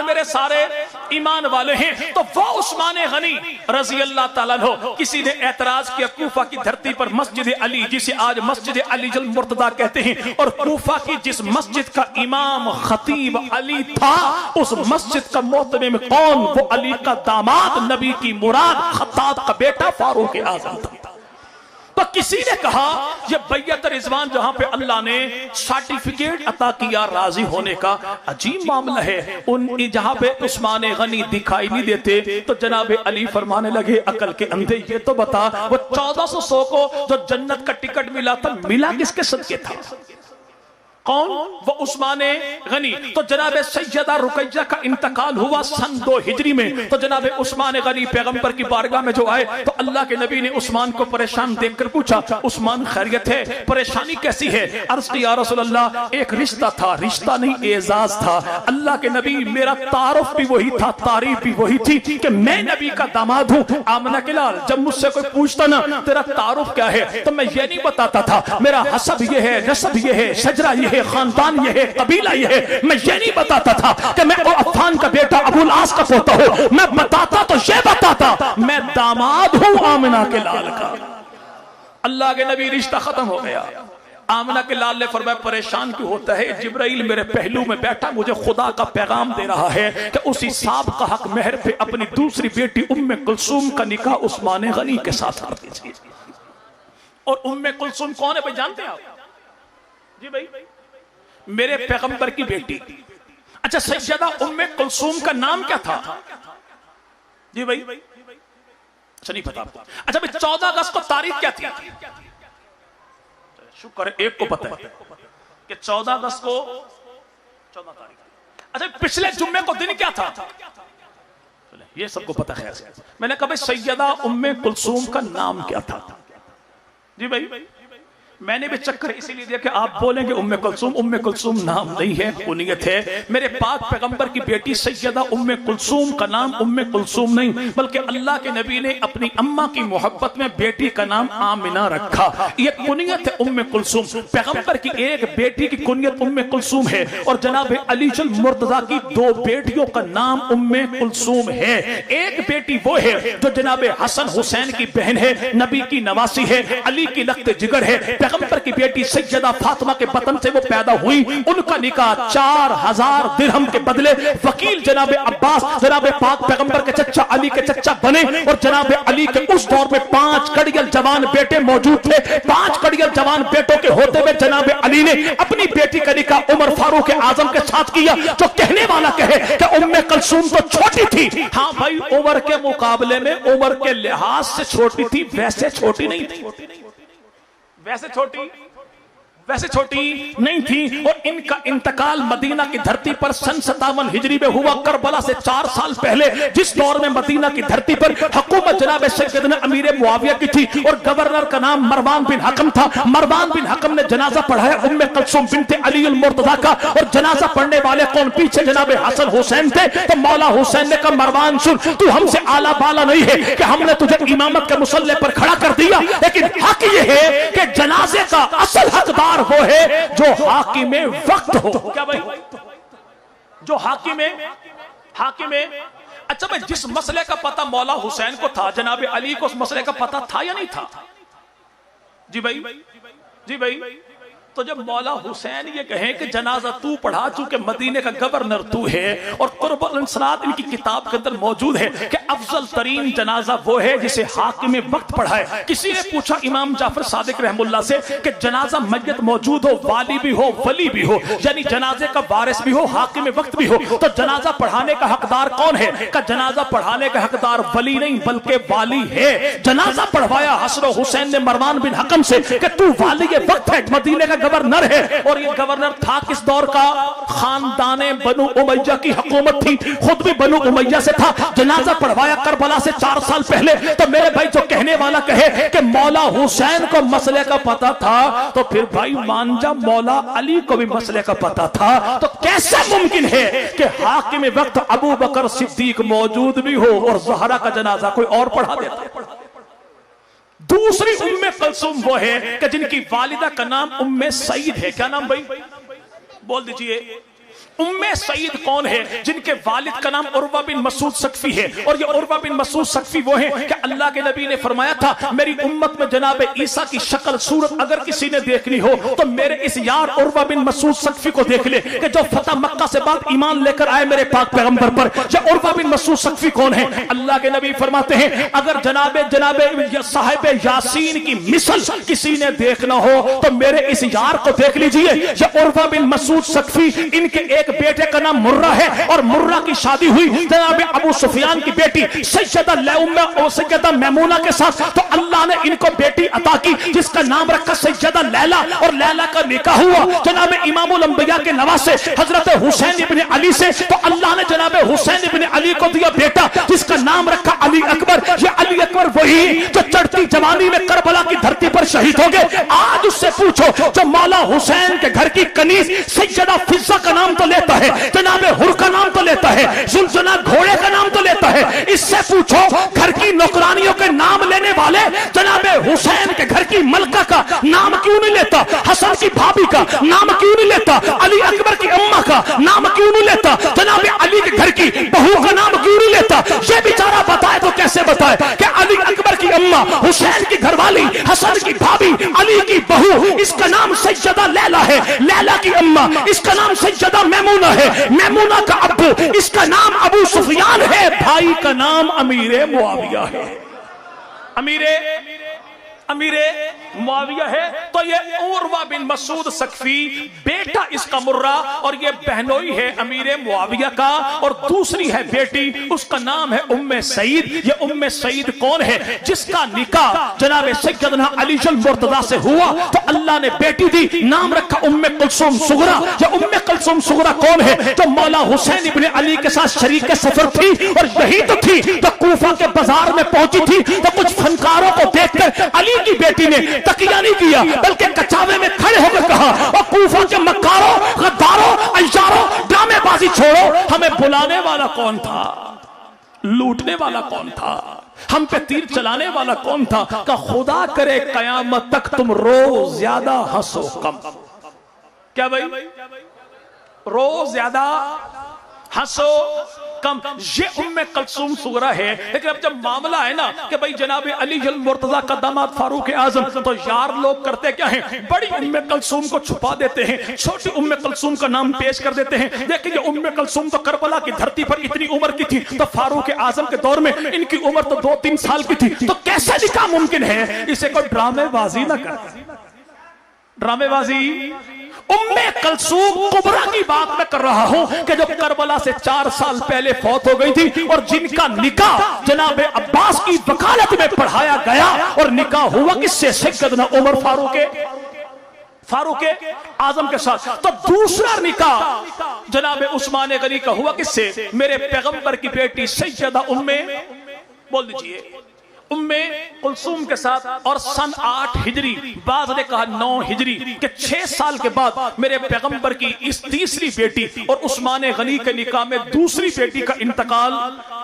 मेरे सारे ईमान वाले हैं। तो वो उस्मान गनी रजी अल्लाह ताला अन्हु, किसी ने एतराज किया कूफा की धरती पर मस्जिद अली, जिसे आज मस्जिद अली जल मुर्तदा कहते हैं, और कूफा की जिस मस्जिद का इमाम खतीब अली था, उस मस्जिद का मोहतमिम कौन? वो अली का दामाद, नबी की मुराद, खत्ताब का बेटा फारूक आज़म था। तो किसी ने कहा ये बैयत रिजवान जहां पे अल्लाह ने सर्टिफिकेट अता किया राजी होने का, अजीब मामला है। उन जहां पे उस्मान गनी दिखाई नहीं देते तो जनाब अली फरमाने लगे अकल के अंधे, ये तो बता वो 1400 को जो जन्नत का टिकट मिला था, मिला किसके सदके था? कौन? वो उस्मान गनी। तो जनाब सैयदा रुकैया का इंतकाल हुआ सन 2 हिजरी में। तो जनाब उस्मान गनी पैगंबर की बारगाह में जो आए तो अल्लाह के नबी ने उस्मान को परेशान देखकर पूछा, उस्मान खैरियत है? परेशानी कैसी है? अर्ज़ की या रसूल अल्लाह, एक रिश्ता था, रिश्ता नहीं एजाज था। अल्लाह के नबी, मेरा तारुफ भी वही था, तारीफ भी वही थी कि मैं नबी का दामाद हूँ। आमना के लाल, जब मुझसे कोई पूछता ना तेरा तारुफ क्या है, तो मैं ये नहीं बताता था मेरा हसब ये है, नसब ये है, शजरा ये है, खानदान ये है, कबीला ये है। मैं ये नहीं बताता था कि मैं अफान का बेटा अबुल आस का पोता हूं। मैं बताता तो ये बताता मैं दामाद हूं आमिना के लाल का। अल्लाह के नबी, रिश्ता खत्म हो गया। आमिना के लाल ने फरमाया परेशान क्यों होता है? जिब्राइल मेरे पहलू में बैठा मुझे खुदा का पैगाम दे रहा है कि उसी साहब का हक मेहर पे अपनी दूसरी बेटी उम्मे कुलसूम का निकाह उस्मान गनी के साथ कर दीजिए। और उम्मे कुलसूम कौन है भाई, जानते हैं आप? जी भाई, मेरे पैगंबर की बेटी। अच्छा, सैयदा उम्मे कुलसूम का नाम क्या था? जी भाई, अच्छा नहीं पता आपको? अच्छा भाई, 14 अगस्त को तारीख क्या थी? शुक्र है एक को पता है कि 14 अगस्त को 14 तारीख। अच्छा, पिछले जुम्मे को दिन क्या था? ये सबको पता है। मैंने कहा भाई सैयदा उम्मे कुलसूम का नाम क्या था? जी भाई, मैंने भी चक्कर इसीलिए दिया कि आप बोलेंगे उम्मे कुलसूम नाम नहीं है, कुनियत है। मेरे पाक पैगंबर की बेटी सैयदा उम्मे कुलसूम का नाम उम्मे कुलसूम नहीं, बल्कि अल्लाह के नबी ने अपनी अम्मा की मोहब्बत में बेटी का नाम आमिना रखा। ये कुनियत है उम्मे कुलसूम। पैगंबर की एक बेटी की कुनियत उम्मे कुलसूम है और जनाब अली मुर्तजा की 2 बेटियों का नाम उम्मे कुलसूम है। एक बेटी वो है जो जनाब हसन हुसैन की बहन है, नबी की नवासी है, अली की लख्त जिगर है। पैगंबर की बेटी सैयदा फातिमा के बतन से वो पैदा हुई। उनका निकाह 4000 दिरहम के बदले वकील जनाब अब्बास, जनाब पाक पैगंबर के चचा अली के चचा बने। और जनाब अली के उस दौर में 5 कड़ियल जवान बेटे मौजूद थे। 5 कड़ियल जवान बेटों के होते हुए जनाब अली ने अपनी बेटी का निकाह उमर फारूक आजम के साथ किया। जो कहने वाला कहे कि उम्मे कुलसूम तो छोटी थी, हाँ भाई, उम्र के मुकाबले में उम्र के लिहाज से छोटी थी, वैसे छोटी नहीं थी, वैसे छोटी नहीं थी। और इनका इंतकाल मदीना की धरती पर सन 57 हिजरी में हुआ, करबला से 4 साल पहले, जिस दौर में मदीना की धरती पर हुकूमत जनाब सैयदना अमीर मुआविया की थी और गवर्नर का नाम मरवान बिन हकम था। मरवान बिन हकम ने जनाजा पढ़ाया उम्मे कुलसूम बिनते अली अल मुर्तजा का। और जनाजा पढ़ने वाले कौन? पीछे जनाब हसन हुसैन थे। तो मौला हुसैन ने कहा मरवान सुन, तू हमसे आला बाला नहीं है कि हमने तुझे इमामत के मुसल्ले पर खड़ा कर दिया, लेकिन हक यह है कि जनाजे का असल हकदार वो है जो हाकिमे वक्त हो। क्या भाई? जो हाकिमे। अच्छा भाई, जिस मसले का पता मौला हुसैन को था, जनाब अली को उस मसले का पता था या नहीं था? जी भाई, तो जब मौला हुसैन ये कहें कि जनाजा तू पढ़ा, चूंकि मदीने का गवर्नर तू है, और कुर्बुल इंसरात इनकी किताब के अंदर मौजूद है कि अफजल तरीन जनाजा वो है जिसे हाकिम वक्त पढ़ाए। किसी ने पूछा इमाम जाफर सादिक रहमुल्लाह से कि जनाजा मय्यत मौजूद हो, वाली भी हो, वली भी हो, यानी जनाजे का वारिस भी हो, हाकिम वक्त भी हो, तो जनाजा पढ़ाने का हकदार कौन है? का जनाजा पढ़ाने का हकदार वली नहीं बल्कि वाली है। जनाजा पढ़वाया हसन हुसैन ने मरवान बिन हकम से कि तू वाली वक्त है, मदीने का गवर्नर है। और ये गवर्नर था किस दौर का? खानदाने बनु उमैया की हुकूमत थी, खुद भी बनु उमैया से था। जनाजा पढ़वाया करबला से 4 साल पहले। तो मेरे भाई, जो कहने वाला कहे कि मौला हुसैन को मसले का पता था, तो फिर भाई मान जा मौला अली को भी मसले का पता था। तो कैसे मुमकिन है कि हाकिम वक्त अबू बकर सिद्दीक मौजूद भी हो और ज़हरा का जनाजा कोई और पढ़ा देता? दूसरी उम्मे कुलसूम वो है कि जिनकी वालिदा का नाम उम्मे सईद है। क्या नाम भाई? बोल दीजिए। उम्मे सईद कौन है? जिनके वालिद का नाम उर्वा बिन मसूद सकफी है। और ये उर्वा बिन मसूद सकफी वो है कि अल्लाह के नबी ने फरमाया था मेरी उम्मत में जनाब ईसा की शक्ल सूरत अगर किसी ने देखनी हो तो मेरे इस यार उर्वा बिन मसूद सकफी को देख ले, कि जो फतह मक्का से बाद ईमान लेकर आए मेरे पाक पैगंबर पर। जो उर्वा बिन मसूद सकफी कौन है? अल्लाह के नबी फरमाते हैं अगर जनाब साहिब यासीन की मिसल किसी ने देखना हो तो मेरे इस यार को देख लीजिए। ये उर्वा बिन मसूद सकफी, इनके एक बेटे का नाम मुर्रा है और मुर्रा की शादी हुई जनाब अबू सुफियान की बेटी सैयदा मैमूना के साथ। तो अल्लाह ने इनको बेटी अता की जिसका नाम रखा सैयदा लैला। और लैला का निकाह हुआ जनाब इमामुल अंबिया के नवासे हजरत हुसैन इब्ने अली से। तो अल्लाह ने जनाब हुसैन इब्ने अली को दिया बेटा जिसका नाम रखा अली अकबर। ये अली अकबर वही जो चढ़ती जवानी में करबला की धरती पर शहीद हो गए। आज उससे पूछो जो मौला हुसैन के घर की कनीज सैयदा फिजा का नाम तो लेता है, जनाब हुर का नाम तो लेता है, जुलजुना घोड़े का नाम तो लेता है, इससे पूछो घर की नौकरानियों के नाम लेने वाले जनाब हुसैन के घर की मलका का नाम क्यों नहीं लेता? हसन की भाभी का नाम क्यों नहीं लेता? अली अकबर की अम्मा का नाम क्यों नहीं लेता? जनाब अली के घर की बहू का नाम क्यों नहीं लेता? ये बेचारा बताए तो कैसे बताए कि अली अकबर की अम्मा, हुसैन की घरवाली, हसन की भाभी, अली की बहू, इसका नाम सैयदा लैला है, लैला की अम्मा इसका नाम सैयदा मैमूना है, मैमूना का अब्बू इसका नाम अबू सुफियान है, भाई का नाम अमीर मुआविया है, अमीर मुआविया है। तो ये उर्वा बिन मसूद सकफी बेटा इसका मुर्रा, और ये बहनोई है अमीर मुआविया का, और दूसरी है बेटी, उसका नाम है उम्मे सईद। ये उम्मे सईद कौन है? जिसका निकाह जनाब सैयदना अली अल मुर्तजा से हुआ तो अल्लाह ने बेटी दी, नाम रखा उम्मे कुलसूम सुगरा। ये उम्मे कुलसूम सुगरा कौन है? जो मौला हुसैन इब्ने अली के साथ शरीक सफर थी, और यही तो थी जो कूफा के बाजार में पहुंची थी तो कुछ फनकारों को देखकर अली की बेटी ने तकिया नहीं किया, बल्कि कचावे में खड़े होकर कहा, और कूफा के मक्कारों, गद्दारों, अय्यारों, ड्रामेबाजी छोड़ो, हमें बुलाने वाला कौन था? लूटने वाला कौन था? हम पे तीर चलाने वाला कौन था? का खुदा करे कयामत तक तुम रोज ज्यादा हंसो कम। क्या भाई? रोज ज्यादा हंसो कम। ये उम्मे कुलसूम सुगरा है। लेकिन अब जब मामला है ना कि भाई जनाब अली अल मुर्तजा का दामाद फारूक आजम, तो यार लोग करते क्या है? बड़ी उम्मे कुलसूम को छुपा देते हैं, छोटी उम्मे कुलसूम का नाम पेश कर देते हैं। देखिए उम्मे कुलसूम तो करबला की धरती पर इतनी उम्र की थी, तो फारूक आजम के दौर में इनकी उम्र तो 2-3 साल की थी। तो कैसे निकाह मुमकिन है? इसे कोई ड्रामेबाजी ना कर, ड्रामेबाजी। उम्मे कुलसूम कुबरा की बात मैं कर रहा हूं कि जो करबला से 4 साल पहले फौत हो गई थी, और जिनका निकाह जनाब अब्बास की वकालत में पढ़ाया गया, और निकाह हुआ किससे? सैयदना उमर फारूक आजम के साथ। तो दूसरा निकाह जनाब उस्मान गनी का हुआ किससे? मेरे पैगंबर की बेटी सैयदा उम्मे, बोल दीजिए, उम्मे कुलसूम के साथ। और सन 8 हिजरी, बाद ने कहा 9 हिजरी के 6 साल के बाद मेरे पैगंबर की इस तीसरी बेटी और उस्मान गनी के निकाह में दूसरी बेटी का इंतकाल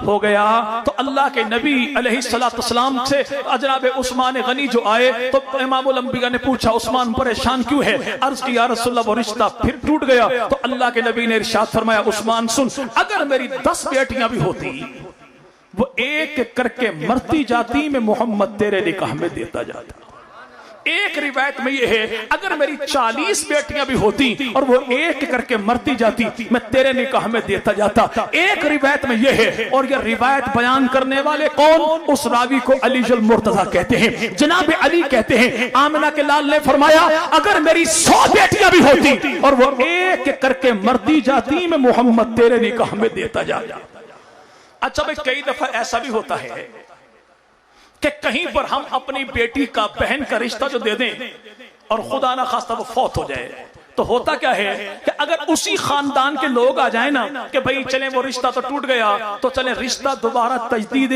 हो गया। तो अल्लाह के नबी अलैहिस्सलाम से जनाब उस्मान गनी जो आए, तो इमामुल अंबिया ने पूछा उस्मान परेशान क्यों है? अर्ज किया या रसूलल्लाह वो रिश्ता फिर टूट गया। तो अल्लाह के नबी ने इरशाद फरमाया, उस्मान सुन, अगर मेरी 10 बेटियां भी होती, वो एक एक करके मरती जाती, मैं मोहम्मद तेरे निकाह में देता जाता। एक रिवायत में ये है, अगर मेरी 40 बेटियां भी होती और वो एक करके मरती जाती, मैं तेरे निकाह में देता जाता। एक रिवायत में ये है, और ये रिवायत बयान करने वाले कौन? उस रावी को अली अल मुर्तजा कहते हैं। जनाब अली कहते हैं, आमिना के लाल ने फरमाया, अगर मेरी 100 बेटियां भी होती और वो एक करके मरती जाती, मैं मोहम्मद तेरे निकाह में देता जाता। अच्छा भाई, कई दफा ऐसा भी होता है कि कहीं पर हम अपनी बेटी का, बहन का रिश्ता जो दे दें और खुदा ना खास्ता वो फौत हो जाए, तो होता क्या है कि अगर उसी खानदान के लोग आ जाए ना कि भाई चले वो रिश्ता तो टूट गया, तो चले रिश्ता दोबारा तजदीद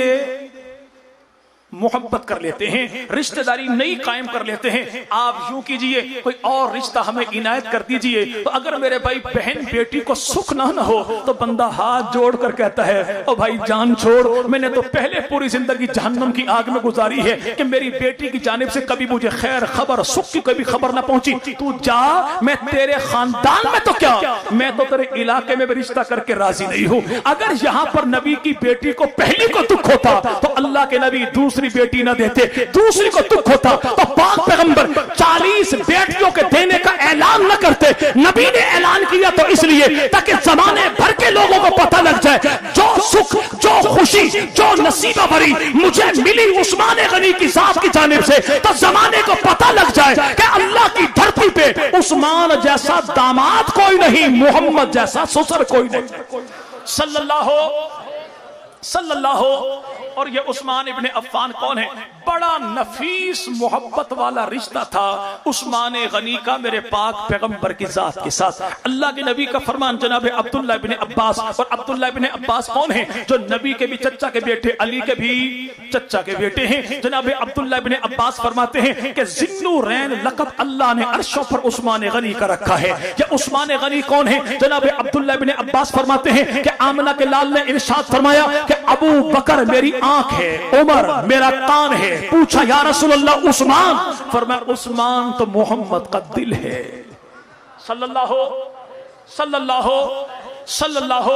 मोहब्बत कर लेते हैं, रिश्तेदारी नई कायम कर लेते हैं। आप यूं कीजिए, कोई और रिश्ता हमें इनायत कर दीजिए। तो अगर मेरे भाई बहन बेटी को सुख ना हो, तो बंदा हाथ जोड़ कर कहता है, ओ भाई जान छोड़, मैंने तो पहले पूरी जिंदगी जहन्नम की आग में गुजारी है कि मेरी बेटी की जानिब से कभी मुझे खैर खबर, सुख की कभी खबर ना पहुंची। तू जा, मैं तेरे खानदान में तो क्या, मैं तो तेरे इलाके में भी रिश्ता करके राजी नहीं हूं। अगर यहां पर नबी की बेटी को पहली को दुख होता तो अल्लाह के नबी दूसरी बेटी ना देते, दूसरी को दुख होता तो पाक पैगंबर 40 बेटियों के देने का ऐलान न करते। नबी ने ऐलान किया तो इसलिए ताकि जमाने भर के लोगों को पता लग जाए, जो सुख, जो खुशी, जो नसीबा भरी मुझे मिली उस्मान गनी की जात की जानिब से, तो जमाने को पता लग जाए कि अल्लाह की धरती पे उस्मान जैसा दामाद कोई नहीं, मोहम्मद जैसा ससुर कोई नहीं, सल्लल्लाहु। और ये उस्मान इब्ने अफ़्फ़ान कौन है? बड़ा नफीस मोहब्बत वाला रिश्ता था उस्मान गनी का मेरे पाक पैगंबर की जात के साथ। अल्लाह के नबी का फरमान जनाब अब्दुल्लाह इब्ने अब्बास, और अब्दुल्लाह इब्ने अब्बास कौन है? जो नबी के भी चचा के बेटे, अली के भी चचा के बेटे हैं। जनाब अब्दुल्लाह इब्ने अब्बास फरमाते हैं कि ज़िन्नुरैन लक़ब अल्लाह ने अर्शों पर उस्मान गनी का रखा है। ये उस्मान गनी कौन है? जनाब अब्दुल्लाह इब्ने अब्बास फरमाते हैं कि आमिना के लाल ने इरशाद फरमाया कि अबू बकर मेरी आंख है, उमर मेरा कान है। पूछा या रसूलल्लाह उस्मान? फरमाया उस्मान तो मोहम्मद का दिल है, सल्लल्लाहु सल्लल्लाहु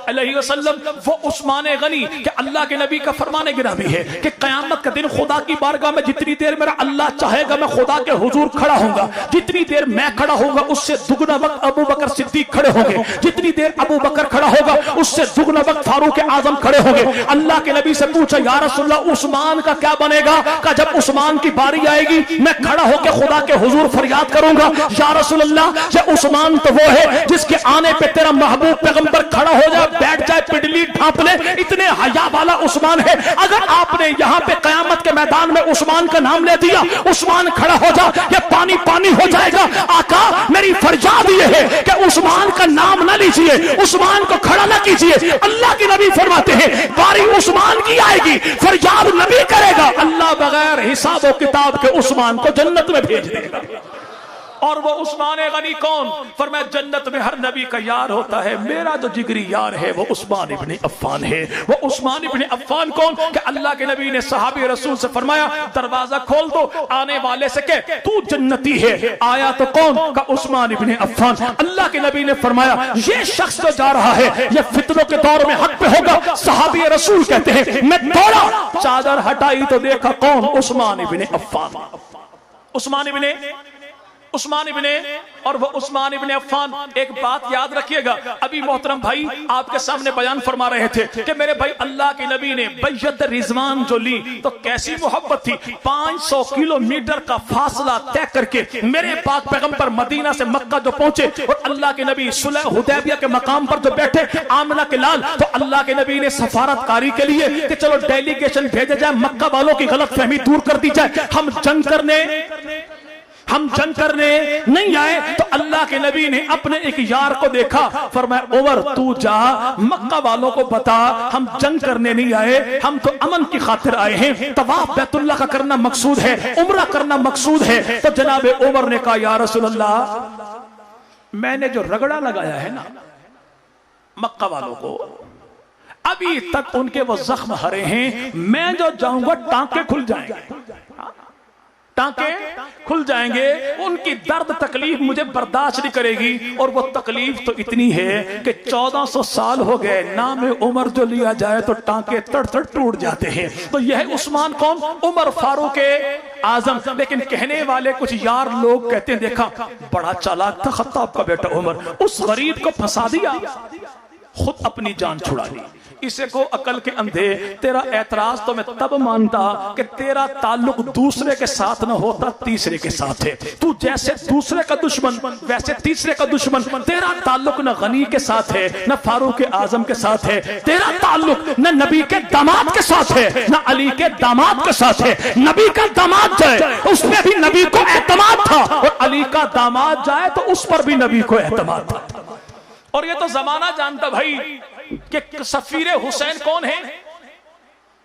अलैहि वसल्लम, वो उस्मान गनी कि अल्लाह के नबी का फरमाने गिरामी है कि क़यामत का दिन खुदा की बारगाह में जितनी देर मेरा अल्लाह चाहेगा मैं खुदा के हुजूर खड़ा होऊंगा, जितनी देर मैं खड़ा होऊंगा उससे दुगना वक्त अबू बकर सिद्दीक खड़े होंगे, जितनी देर अबू बकर खड़ा होगा उससे दुगना वक्त फारूक आजम खड़े होंगे। अल्लाह के नबी से पूछा या रसूलल्लाह उस्मान का क्या बनेगा? का जब उस्मान की बारी आएगी मैं खड़ा होकर खुदा के हुजूर फरियाद करूंगा, या रसूलल्लाह ये उस्मान तो वो है जिसके आने पे तेरा महबूब पैगंबर खड़ा हो जाए, बैठ जाए, पिडली ढांप ले, इतने हया वाला उस्मान है। अगर आपने यहाँ पे कयामत के मैदान में उस्मान का नाम ले दिया, उस्मान खड़ा हो जा, ये पानी पानी हो जाएगा। आका मेरी फरियाद ये है कि उस्मान का नाम ना लीजिए, उस्मान को खड़ा ना कीजिए। अल्लाह के नबी फरमाते हैं बारी उस्मान की आएगी, फरियाद नबी करेगा, अल्लाह बगैर हिसाब और किताब के उस्मान को जन्नत में भेज देगा। और वो उस्मान गनी कौन? फरमाया जन्नत में हर नबी का यार होता है, मेरा जो जिगरी यार है वो उस्मान इब्ने अफ़्फ़ान है। वो उस्मान इब्ने अफ़्फ़ान कौन? कि अल्लाह के नबी ने सहाबी रसूल से फरमाया दरवाजा खोल दो, आने वाले से कह तू जन्नती है। आया तो कौन? का उस्मान इब्ने अफ़्फ़ान। अल्लाह के नबी ने फरमाया ये शख्स जो जा रहा है ये फितनों के दौर में हक पे होगा। सहाबी रसूल कहते हैं मैं दौड़ा, चादर हटाई तो देखा कौन? उस्मान इब्ने अफ़्फ़ान। उस्मान इब्ने और वो उस्मान इब्ने अफ़्फ़ान। एक बात याद रखिएगा, अभी मोहतरम भाई आपके सामने बयान फरमा रहे थे कि मेरे भाई अल्लाह के नबी ने बैयत रिज़वान जो ली तो कैसी मोहब्बत थी। 500 किलोमीटर का फासला तय करके मेरे पाक पैगंबर मदीना से मक्का जो पहुंचे और अल्लाह के नबी सुलह हुदैबिया के मकाम पर जो बैठे आमना के लाल, तो अल्लाह के नबी ने सफारतकारी के लिए कि चलो डेलीगेशन भेजा जाए, मक्का वालों की गलतफहमी दूर कर दी जाए, हम जंग करने नहीं आए। तो अल्लाह के नबी ने अपने एक यार को देखा, फरमाया उमर तू जा मक्का वालों को बता हम जंग करने नहीं आए, हम तो अमन की खातिर आए हैं, तवाफ बैतुल्लाह का करना मकसूद है, उम्रा करना मकसूद है। तो जनाब उमर ने कहा या रसूलल्लाह मैंने जो रगड़ा लगाया है ना मक्का वालों को, अभी तक उनके वो जख्म हरे हैं, मैं जो जाऊंगा टांके खुल जाएंगे, उनकी दर्द तकलीफ मुझे बर्दाश्त नहीं करेगी। और वो तकलीफ तो इतनी है कि 1400 साल हो गए, नाम उमर जो लिया जाए तो टांके तड़ टूट जाते हैं। तो यह उस्मान कौन? उमर फारूक आजम। लेकिन कहने वाले कुछ यार लोग कहते हैं देखा बड़ा चालाक था खत्ताब का बेटा उमर, उस गरीब को फंसा दिया, खुद अपनी जान छुड़ा ली। इसे को अकल के अंधे, तेरा एतराज तो मैं तब मानता कि तेरा ताल्लुक दूसरे के साथ न होता तीसरे के साथ है। तू जैसे दूसरे का दुश्मन वैसे तीसरे का दुश्मन। तेरा ताल्लुक न गनी के साथ है न फारूक आजम के साथ है, तेरा ताल्लुक न नबी के दामाद के साथ है न अली के दामाद के साथ है। नबी का दामाद जाए उसमें भी नबी को एतमाद था, और अली का दामाद जाए तो उस पर भी नबी को एतमाद था। और ये तो जमाना जानता भाई कि सफीर हुसैन कौन है।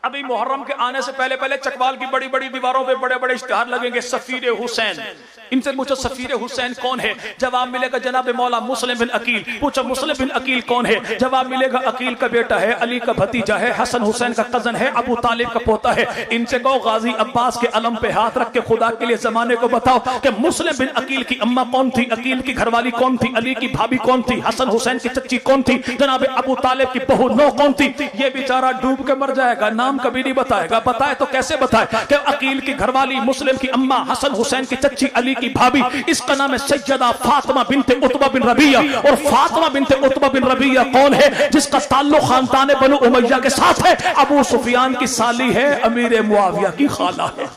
अभी मुहर्रम के आने से पहले चकवाल की बड़ी बड़ी दीवारों पे बड़े बड़े इश्तिहार लगेंगे सफीर हुसैन। इनसे पूछो सफीर हुसैन कौन है, जवाब मिलेगा जनाब मौला मुस्लिम बिन अकील। पूछो मुस्लिम बिन अकील कौन है, जवाब मिलेगा अकील का बेटा है, अली का भतीजा है, हसन हुसैन का कजन है, अबू तालिब का पोता है। इनसे कहो गाजी अब्बास के अलम पे हाथ रख के खुदा के लिए जमाने को बताओ कि मुस्लिम बिन अकील की अम्मा कौन थी, अकील की घरवाली कौन थी, अली की भाभी कौन थी, हसन हुसैन की चच्ची कौन थी, जनाब अबू तालिब की बहू नौ कौन थी। ये बेचारा डूब के मर जाएगा, नाम कभी नहीं बताएगा। बताए तो कैसे बताए कि अकील की घरवाली, मुस्लिम की अम्मा, हसन हुसैन की चच्ची, अली की भाभी। इसका नाम है सैयदा फातिमा बिनते उतबा बिन रबिया। और फातिमा बिनते उतबा बिन रबिया कौन है? जिसका ताल्लुक खानदान बनु उमैया के साथ है। अबू सुफियान की साली है, अमीर मुआविया की खाला है,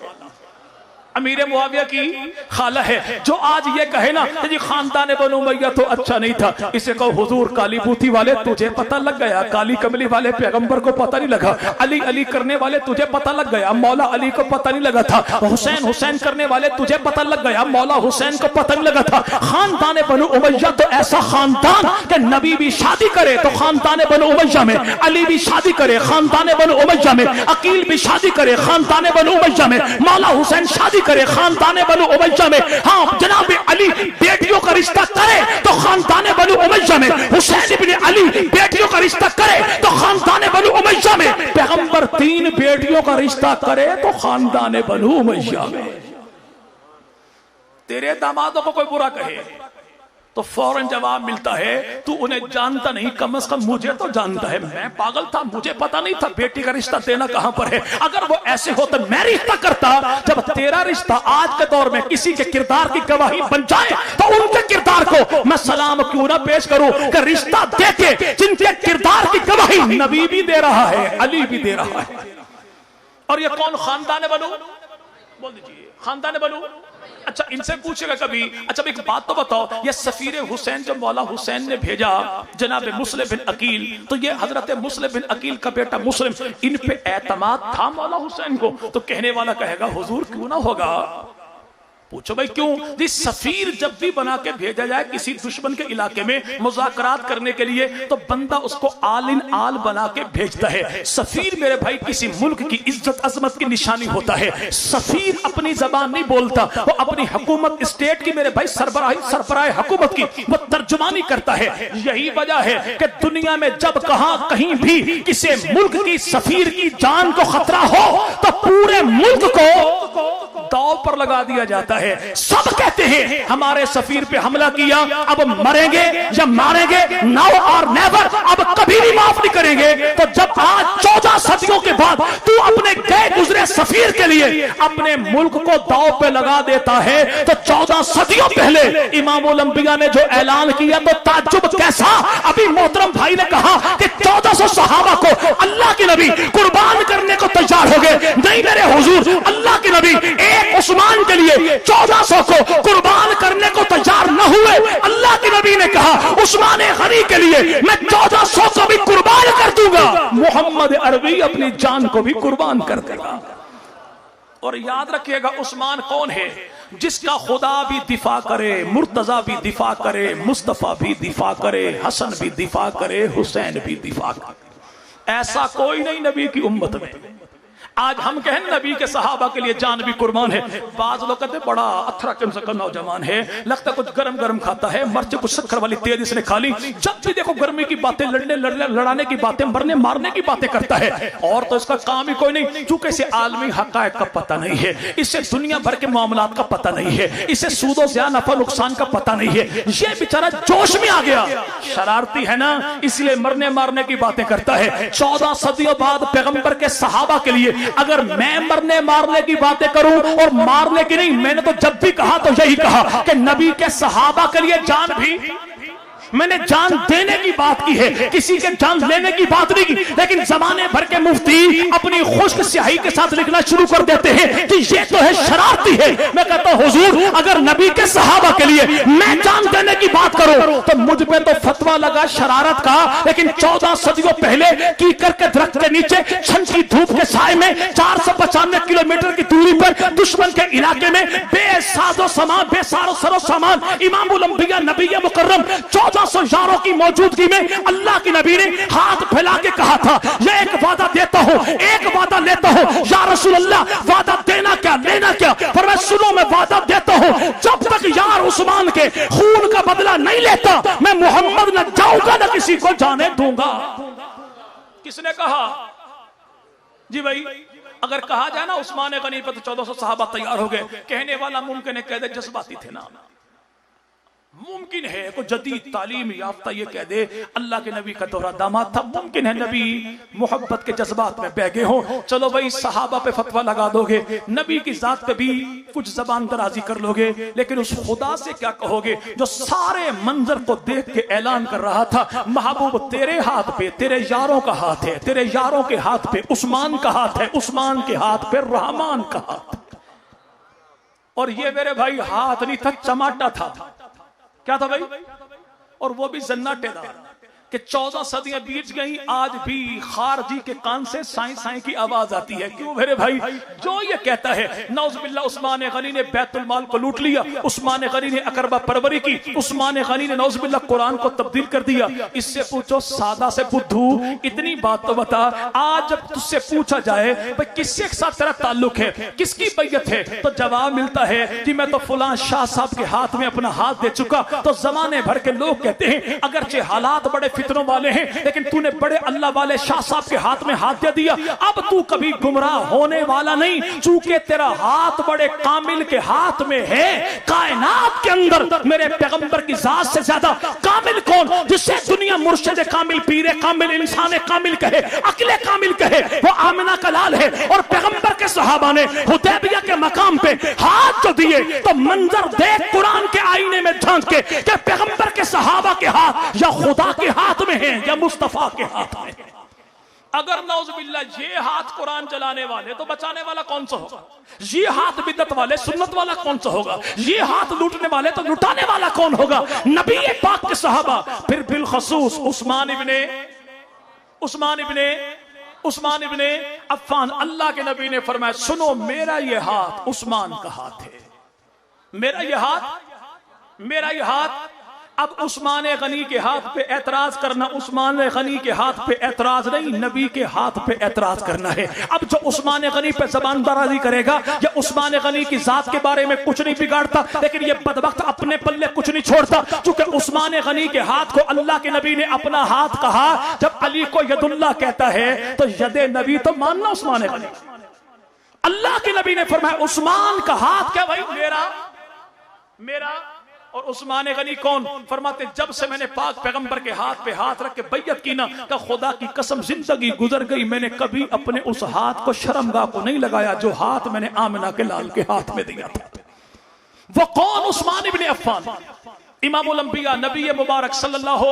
अमीर मुआविया की खाला है। जो आज ये कहे ना जी खानदान बनु उमैया तो अच्छा नहीं था, इसे कहो हुजूर काली बूथी वाले तुझे पता लग गया, काली कमली वाले पैगंबर को पता नहीं लगा, अली अली करने वाले तुझे पता लग गया, मौला अली को पता नहीं लगा था, हुसैन हुसैन करने वाले तुझे पता लग गया, मौला हुसैन को पता नहीं लगा था। खानदान बनु उमैया तो ऐसा खानदान कि नबी भी शादी करे तो खानदान बनु उमैया में, अली भी शादी करे खानदान बनु उमैया में, अकील भी शादी करे खानदान बनु उमैया में, मौला हुसैन शादी करे खानदान बनु उमैया में। हाँ जनाब अली बेटियों का रिश्ता करे तो खानदान बनु उमैया में, हुसैन इब्ने अली बेटियों का रिश्ता करे तो खानदान बनु उमैया में, पैगंबर 3 बेटियों का रिश्ता करे तो खानदान बनु उमैया में। तेरे दामादों को कोई बुरा कहे, तो फौरन जवाब मिलता है, तू उन्हें जानता नहीं, कम से कम मुझे तो जानता है। मैं पागल था, मुझे पता नहीं था बेटी का रिश्ता देना कहां पर है। अगर वो ऐसे हो तो मैं रिश्ता करता। जब तेरा रिश्ता आज के दौर में किसी के किरदार की गवाही बन जाए तो उनके किरदार को मैं सलाम क्यों ना पेश करूं कि रिश्ता देके जिनके किरदार की गवाही नबी भी दे रहा है, अली भी दे रहा है। और ये कौन खानदान बनू? बोल दीजिए, खानदान बनू। अच्छा, इनसे पूछेगा कभी, अच्छा एक बात तो बताओ, ये सफीर हुसैन जो मौला हुसैन ने भेजा जनाब मुस्लिम बिन अकील, तो ये हजरत मुस्लिम बिन अकील का बेटा मुस्लिम, इन पे एतमाद था मौला हुसैन को? तो कहने वाला कहेगा हुजूर क्यों ना होगा। पूछो भाई क्यों? जी सफीर जब भी बना के भेजा जाए किसी दुश्मन के इलाके में मुज़ाकरात करने के लिए, तो बंदा उसको आल इन आल बना के भेजता है। सफीर मेरे भाई किसी मुल्क की इज्जत अजमत की निशानी होता है। सफीर अपनी जबान नहीं बोलता, वो अपनी हुकूमत स्टेट की मेरे भाई सरबराह हुकूमत की वो तर्जुमानी करता है। यही वजह है कि दुनिया में जब कहीं भी किसी मुल्क की सफीर की जान को खतरा हो तो पूरे मुल्क को दांव पर लगा दिया जाता है। सब कहते हैं हमारे सफीर पे हमला किया, अब मरेंगे या मारेंगे, नाउ और नेवर, अब कभी भी माफ नहीं करेंगे। तो जब आज 14 सदियों के बाद तू अपने गए गुजरे सफीर के लिए अपने मुल्क को दांव पे लगा देता है, तो 14 सदियों पहले इमाम उल अंबिया ने जो ऐलान किया तो ताज्जुब कैसा। अभी मोहतरम भाई ने कहा कि 1400 सहाबा को अल्लाह के नबी कुर्बान करने को तैयार हो गए। नहीं मेरे हुजूर, अल्लाह के नबी एक उस्मान के लिए 1400 को कुर्बान करने को तैयार न हुए। अल्लाह के नबी ने कहा उस्मान गनी के लिए मैं 1400 को भी कुर्बान कर दूंगा। मोहम्मद अरबी अपनी जान को भी कुर्बान कर देगा। और याद रखिएगा उस्मान कौन है? जिसका खुदा भी दिफा करे, मुर्तजा भी दिफा करे, मुस्तफा भी दिफा करे, हसन भी दिफा करे, हुसैन भी दिफा करे। ऐसा कोई नहीं नबी की उम्मत में। आज हम कहें नबी के सहाबा के लिए जान भी कुर्बान है। बाज लोग कहते बड़ा अथरा किस्म का नौजवान है, लगता कुछ गरम गरम खाता है, मर्च कुछ शक्कर वाली तेज इसने खा ली। जब भी देखो गर्मी की बातें, लड़ाने की बातें, मरने मारने की बातें करता है। और तो इसका काम ही कोई नहीं, चूंकि इसे आलमी हकायक का पता नहीं है, इससे दुनिया भर के मामलात का पता नहीं है, इसे सूदो से नफा नुकसान का पता नहीं है। ये बेचारा जोश में आ गया, शरारती है ना, इसलिए मरने मारने की बातें करता है। 14 सदियों बाद पैगंबर के सहाबा के लिए अगर मैं मरने मारने की बातें करूं, और मारने की नहीं, मैंने तो जब भी कहा तो यही कहा कि नबी के सहाबा के लिए जान भी, मैंने जान देने की बात की है, किसी के जान लेने की बात नहीं की। लेकिन जमाने भर के मुफ्ती अपनी खुश्क स्याही के साथ लिखना शुरू कर देते हैं कि ये तो है शरारती है। मैं कहता हूं हुजूर, अगर नबी के सहाबा के लिए मैं जान देने की बात करूं तो मुझ पे तो फतवा लगा शरारत का। लेकिन 14 सदियों पहले कीकर के दरख्त के नीचे छन की धूप के साए में 495 किलोमीटर की दूरी पर दुश्मन के इलाके में बेसाजो सामान, बेसारो सरो सामान, इमाम उल अंबिया नबी मुकर्रम 1400 यारों की मौजूदगी में अल्लाह के नबी ने हाथ फैला के कहा था, मैं एक वादा देता हूं, एक वादा लेता हूं। या रसूल अल्लाह, वादा देना क्या लेना क्या? पर मैं सुनो, मैं वादा देता हूं, जब तक यार उस्मान के खून का बदला नहीं लेता मैं मोहम्मद न जाऊंगा न किसी को जाने दूंगा। किसने कहा जी भाई? अगर कहा जाए ना उस्मान गनी पर तो 1400 सहाबा तैयार हो गए। कहने वाला मुमकिन है कह दे जज्बाती थे ना, मुमकिन है कोई जदीद तालीम याफ्ता ये कह दे अल्लाह के नबी का दोहरा दामाद था। मुमकिन है नबी मोहब्बत के जज्बात में बह गए हो। चलो भाई सहाबा पे फतवा लगा दोगे, नबी की जात पे भी कुछ जबान दराजी कर लोगे, लेकिन उस खुदा से क्या कहोगे जो सारे मंजर को देख के ऐलान कर रहा था, महबूब तेरे हाथ पे तेरे यारों का हाथ है, तेरे यारों के हाथ पे उस्मान का हाथ है, उस्मान के हाथ पे रहमान का हाथ। और ये मेरे भाई हाथ नहीं था, चमाटा था। क्या था भाई? और वो भी जन्नाटेदार कि 14 सदियां बीत गई, आज भी खारजी के कान से साई साई की आवाज आती है। क्यों मेरे भाई? जो ये कहता है नौजुबिल्लाह उस्मान गनी ने बैतुल माल को लूट लिया, उस्मान गनी ने अकरबा परवरी की, उस्मान गनी ने नौजुबिल्लाह कुरान को तब्दील कर दिया। इससे पूछो सादा से बुद्धू, इतनी बात तो बता, आज जब तुझसे पूछा जाए भाई किससे साथ तेरा ताल्लुक है, किसकी बैयत है, तो जवाब मिलता है कि मैं तो फुलां शाह साहब के हाथ में अपना हाथ दे चुका। तो जमाने भर के लोग कहते हैं अगरचे हालात बड़े फितनों वाले हैं, लेकिन तूने बड़े अल्लाह वाले शाह साहब के हाथ में हाथ दे दिया, अब तू कभी गुमराह होने वाला नहीं, चूंकि तेरा हाथ बड़े कामिल के हाथ में है। कायनात के अंदर मेरे पैगंबर की जात से ज्यादा कामिल कौन, जिससे दुनिया मुर्शिद कामिल, पीरे कामिल, इंसान कामिल कहे, अकले कामिल कहे, वो आमिना का लाल है। और पैगंबर के सहाबा ने हुदैबिया के मकाम पे हाथ जो दिए तो मंजर देख कुरान के आईने में झांक के कि पैगंबर के सहाबा के हाथ या खुदा के हाथ में है या मुस्तफा के हाथ में। अगर नौजुबिल्ला ये हाथ कुरान चलाने वाले तो बचाने वाला कौन सा होगा, ये हाथ बिदअत वाले सुन्नत वाला कौन सा होगा, ये हाथ लूटने वाले तो लुटाने वाला कौन होगा। नबी पाक के सहाबा, फिर बिलखसूस उस्मान इब्ने अफ़्फ़ान, अल्लाह के नबी ने फरमाया सुनो मेरा ये हाथ उस्मान का हाथ है, मेरा ये हाथ। अब उस्मान गनी के हाथ पे एतराज करना, उस्मान गनी के हाथ पे एतराज नहीं, नबी के हाथ पे एतराज करना है। अब जो उस्मान गनी पे जबान दराजी करेगा या उस्मान गनी की जात के बारे में कुछ नहीं बिगाड़ता, लेकिन ये बदबख्त अपने पल्ले कुछ नहीं छोड़ता, क्योंकि उस्मान गनी के हाथ को अल्लाह के नबी ने अपना हाथ कहा। जब अली को यदुल्लाह कहता है तो यदे नबी तो मानना उस्मान गनी। अल्लाह के नबी ने फरमाया उस्मान का हाथ क्या भाई, मेरा और उस्मान गनी कौन? फरमाते जब से मैंने पाक पैगंबर के हाथ पे हाथ रख के बैयत की ना, तो खुदा की कसम जिंदगी गुजर गई मैंने कभी अपने उस हाथ को शर्मगाह को नहीं लगाया जो हाथ मैंने आमिना के लाल के हाथ में दिया था। वो कौन? उस्मान इब्ने अफ़्फ़ान, इमामुल अंबिया, नबी मुबारक सल्लल्लाहु।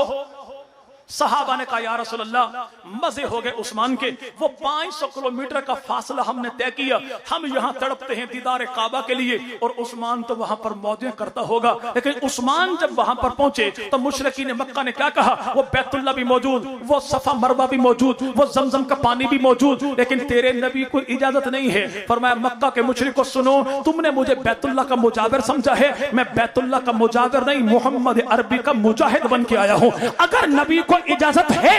सहाबा ने कहा या रसूल अल्लाह मजे हो गए उस्मान के, वो 500 किलोमीटर का फासला हमने तय किया, हम यहाँ तड़पते हैं दीदार काबा के लिए, और उस्मान तो वहां पर मौजें करता होगा। लेकिन उस्मान जब वहां पर पहुंचे तो मुशरिकीन मक्का ने क्या कहा, वो बैतुल्ला भी मौजूद, वो सफा मरवा भी मौजूद, वो जमजम का पानी भी मौजूद, लेकिन तेरे नबी को इजाजत नहीं है। फरमाया मक्का के मुशरिको सुनो, तुमने मुझे बैतुल्ला का मुजाविर समझा है, मैं बैतुल्ला का मुजाविर नहीं, मोहम्मद अरबी का मुजाहिद बन के आया हूं। अगर नबी को इजाजत है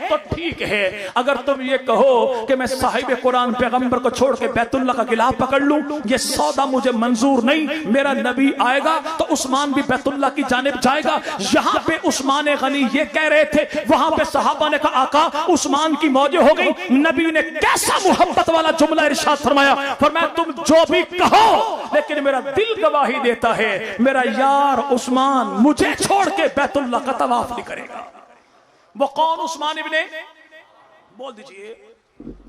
तो ठीक है, अगर तुम ये कहो कि मैं साहिब कुरान पैगंबर को छोड़ के बैतुल्ला का गिलाफ पकड़ लूं, ये सौदा मुझे मंजूर नहीं। मेरा नबी आएगा तो उस्मान भी बैतुल्ला की जानिब जाएगा। यहां पे उस्मान गनी ये कह रहे थे, वहां पे सहाबा ने कहा आका उस्मान की मौजें हो गई। नबी ने कैसा मोहब्बत वाला जुमला इरशाद फरमाया, फरमाया तुम जो भी कहो, लेकिन मेरा दिल गवाही देता है मेरा यार उस्मान मुझे छोड़ के बैतुल्ला का तवाफ नहीं करेगा। वो कौन? उस्मान इब्ने, बोल दीजिए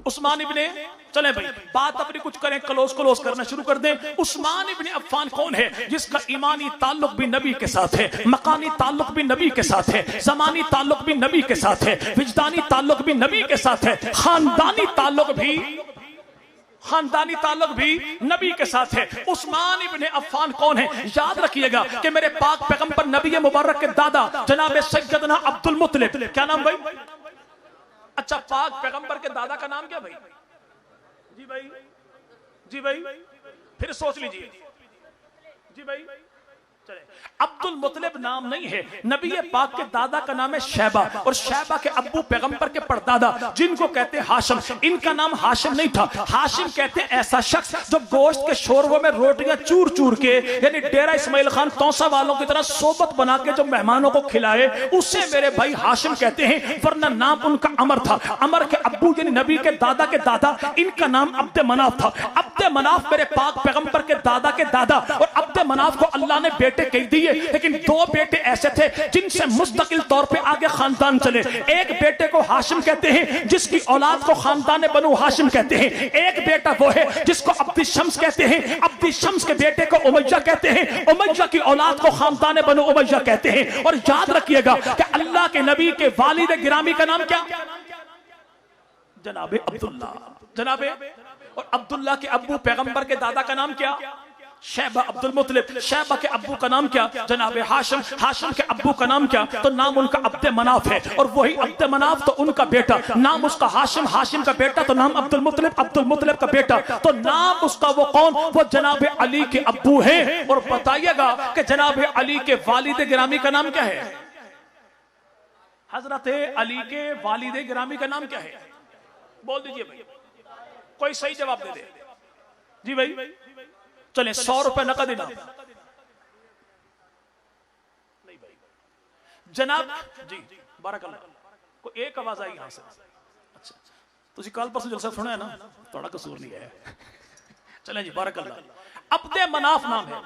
उस्मान इब्ने। चलें भाई बात अपनी कुछ करें, क्लोज करना शुरू कर दें। उस्मान इब्ने अफ़्फ़ान कौन है? जिसका ईमानी ताल्लुक भी नबी के साथ है, मकानी ताल्लुक भी नबी के साथ है, ज़मानी ताल्लुक भी नबी के साथ है, विजदानी ताल्लुक भी नबी के साथ है, खानदानी ताल्लुक भी नबी के साथ है। उस्मान इब्ने अफ़्फ़ान कौन है? याद रखिएगा कि मेरे पाक पैगंबर नबी मुबारक के दादा जनाब सैयदना अब्दुल मुत्तलिब, क्या नाम भाई? अच्छा पाक पैगंबर के दादा का नाम क्या भाई? जी भाई फिर सोच लीजिए जी भाई। चले अब्दुल मुत्तलिब नाम नहीं है, नबी पाक के दादा का नाम है शैबा, और शैबा के अब्बू पैगंबर के परदादा जिनको कहते हैं हाशिम, इनका नाम हाशिम नहीं था। हाशिम कहते हैं ऐसा शख्स जो गोश्त के शोरबों में रोटियां चूर चूर के, यानी डेरा इस्माइल खान तौसा वालों की तरह सोबत बना के जो मेहमानों को खिलाए, उससे मेरे भाई हाशिम कहते हैं, वरना नाम उनका अमर था। अमर के अब्बू यानी नबी के दादा, इनका नाम अब्द मनाफ था। अब्द मनाफ मेरे पाक पैगंबर के दादा, और अब्द मनाफ को अल्लाह ने बेटे कह दिए, लेकिन दो बेटे ऐसे थे जिनसे मुस्तकिल तौर पे आगे खानदान चले। एक बेटे को हाशिम कहते हैं जिसकी औलाद को खानदान बनु हाशिम कहते हैं, एक बेटा वो है जिसको अब्दी शम्स कहते हैं, अब्दी शम्स के बेटे को उमैया कहते हैं, उमैया की औलाद को खानदान बनु उमैया कहते हैं। और याद रखिएगा कि अल्लाह के नबी के वालिद गिरामी का नाम क्या? जनाबे अब्दुल्ला, जनाबे। और अब्दुल्ला के अब्बू पैगंबर के दादा का नाम क्या? शैबा अब्दुल मुत्तलिब। शैबा के अब्बू का नाम क्या? जनाबे हाशिम। हाशिम के अब्बू का नाम क्या? तो नाम उनका अब्द मनाफ है, और वही अब्द मनाफ तो उनका बेटा, नाम उसका हाशिम, हाशिम का बेटा तो नाम अब्दुल मुत्तलिब, अब्दुल मुत्तलिब का बेटा तो नाम उसका वो कौन? वो जनाबे अली के अब्बू हैं। और बताइएगा कि जनाबे अली के वालिद गिरामी का नाम क्या है? हजरत अली के वालिद गिरामी का नाम क्या है? बोल दीजिए भाई, कोई सही जवाब दे दे। जी भाई चले 100 रुपए नकद देना। नहीं भाई जनाब जी बारकल्लाह। कोई एक आवाज आई यहां से? अच्छा, तुझे कल परसों जलसा सुना है ना, थोड़ा कसूर नहीं है। चलें जी, बारकल्लाह। अब्दे मनाफ नाम है,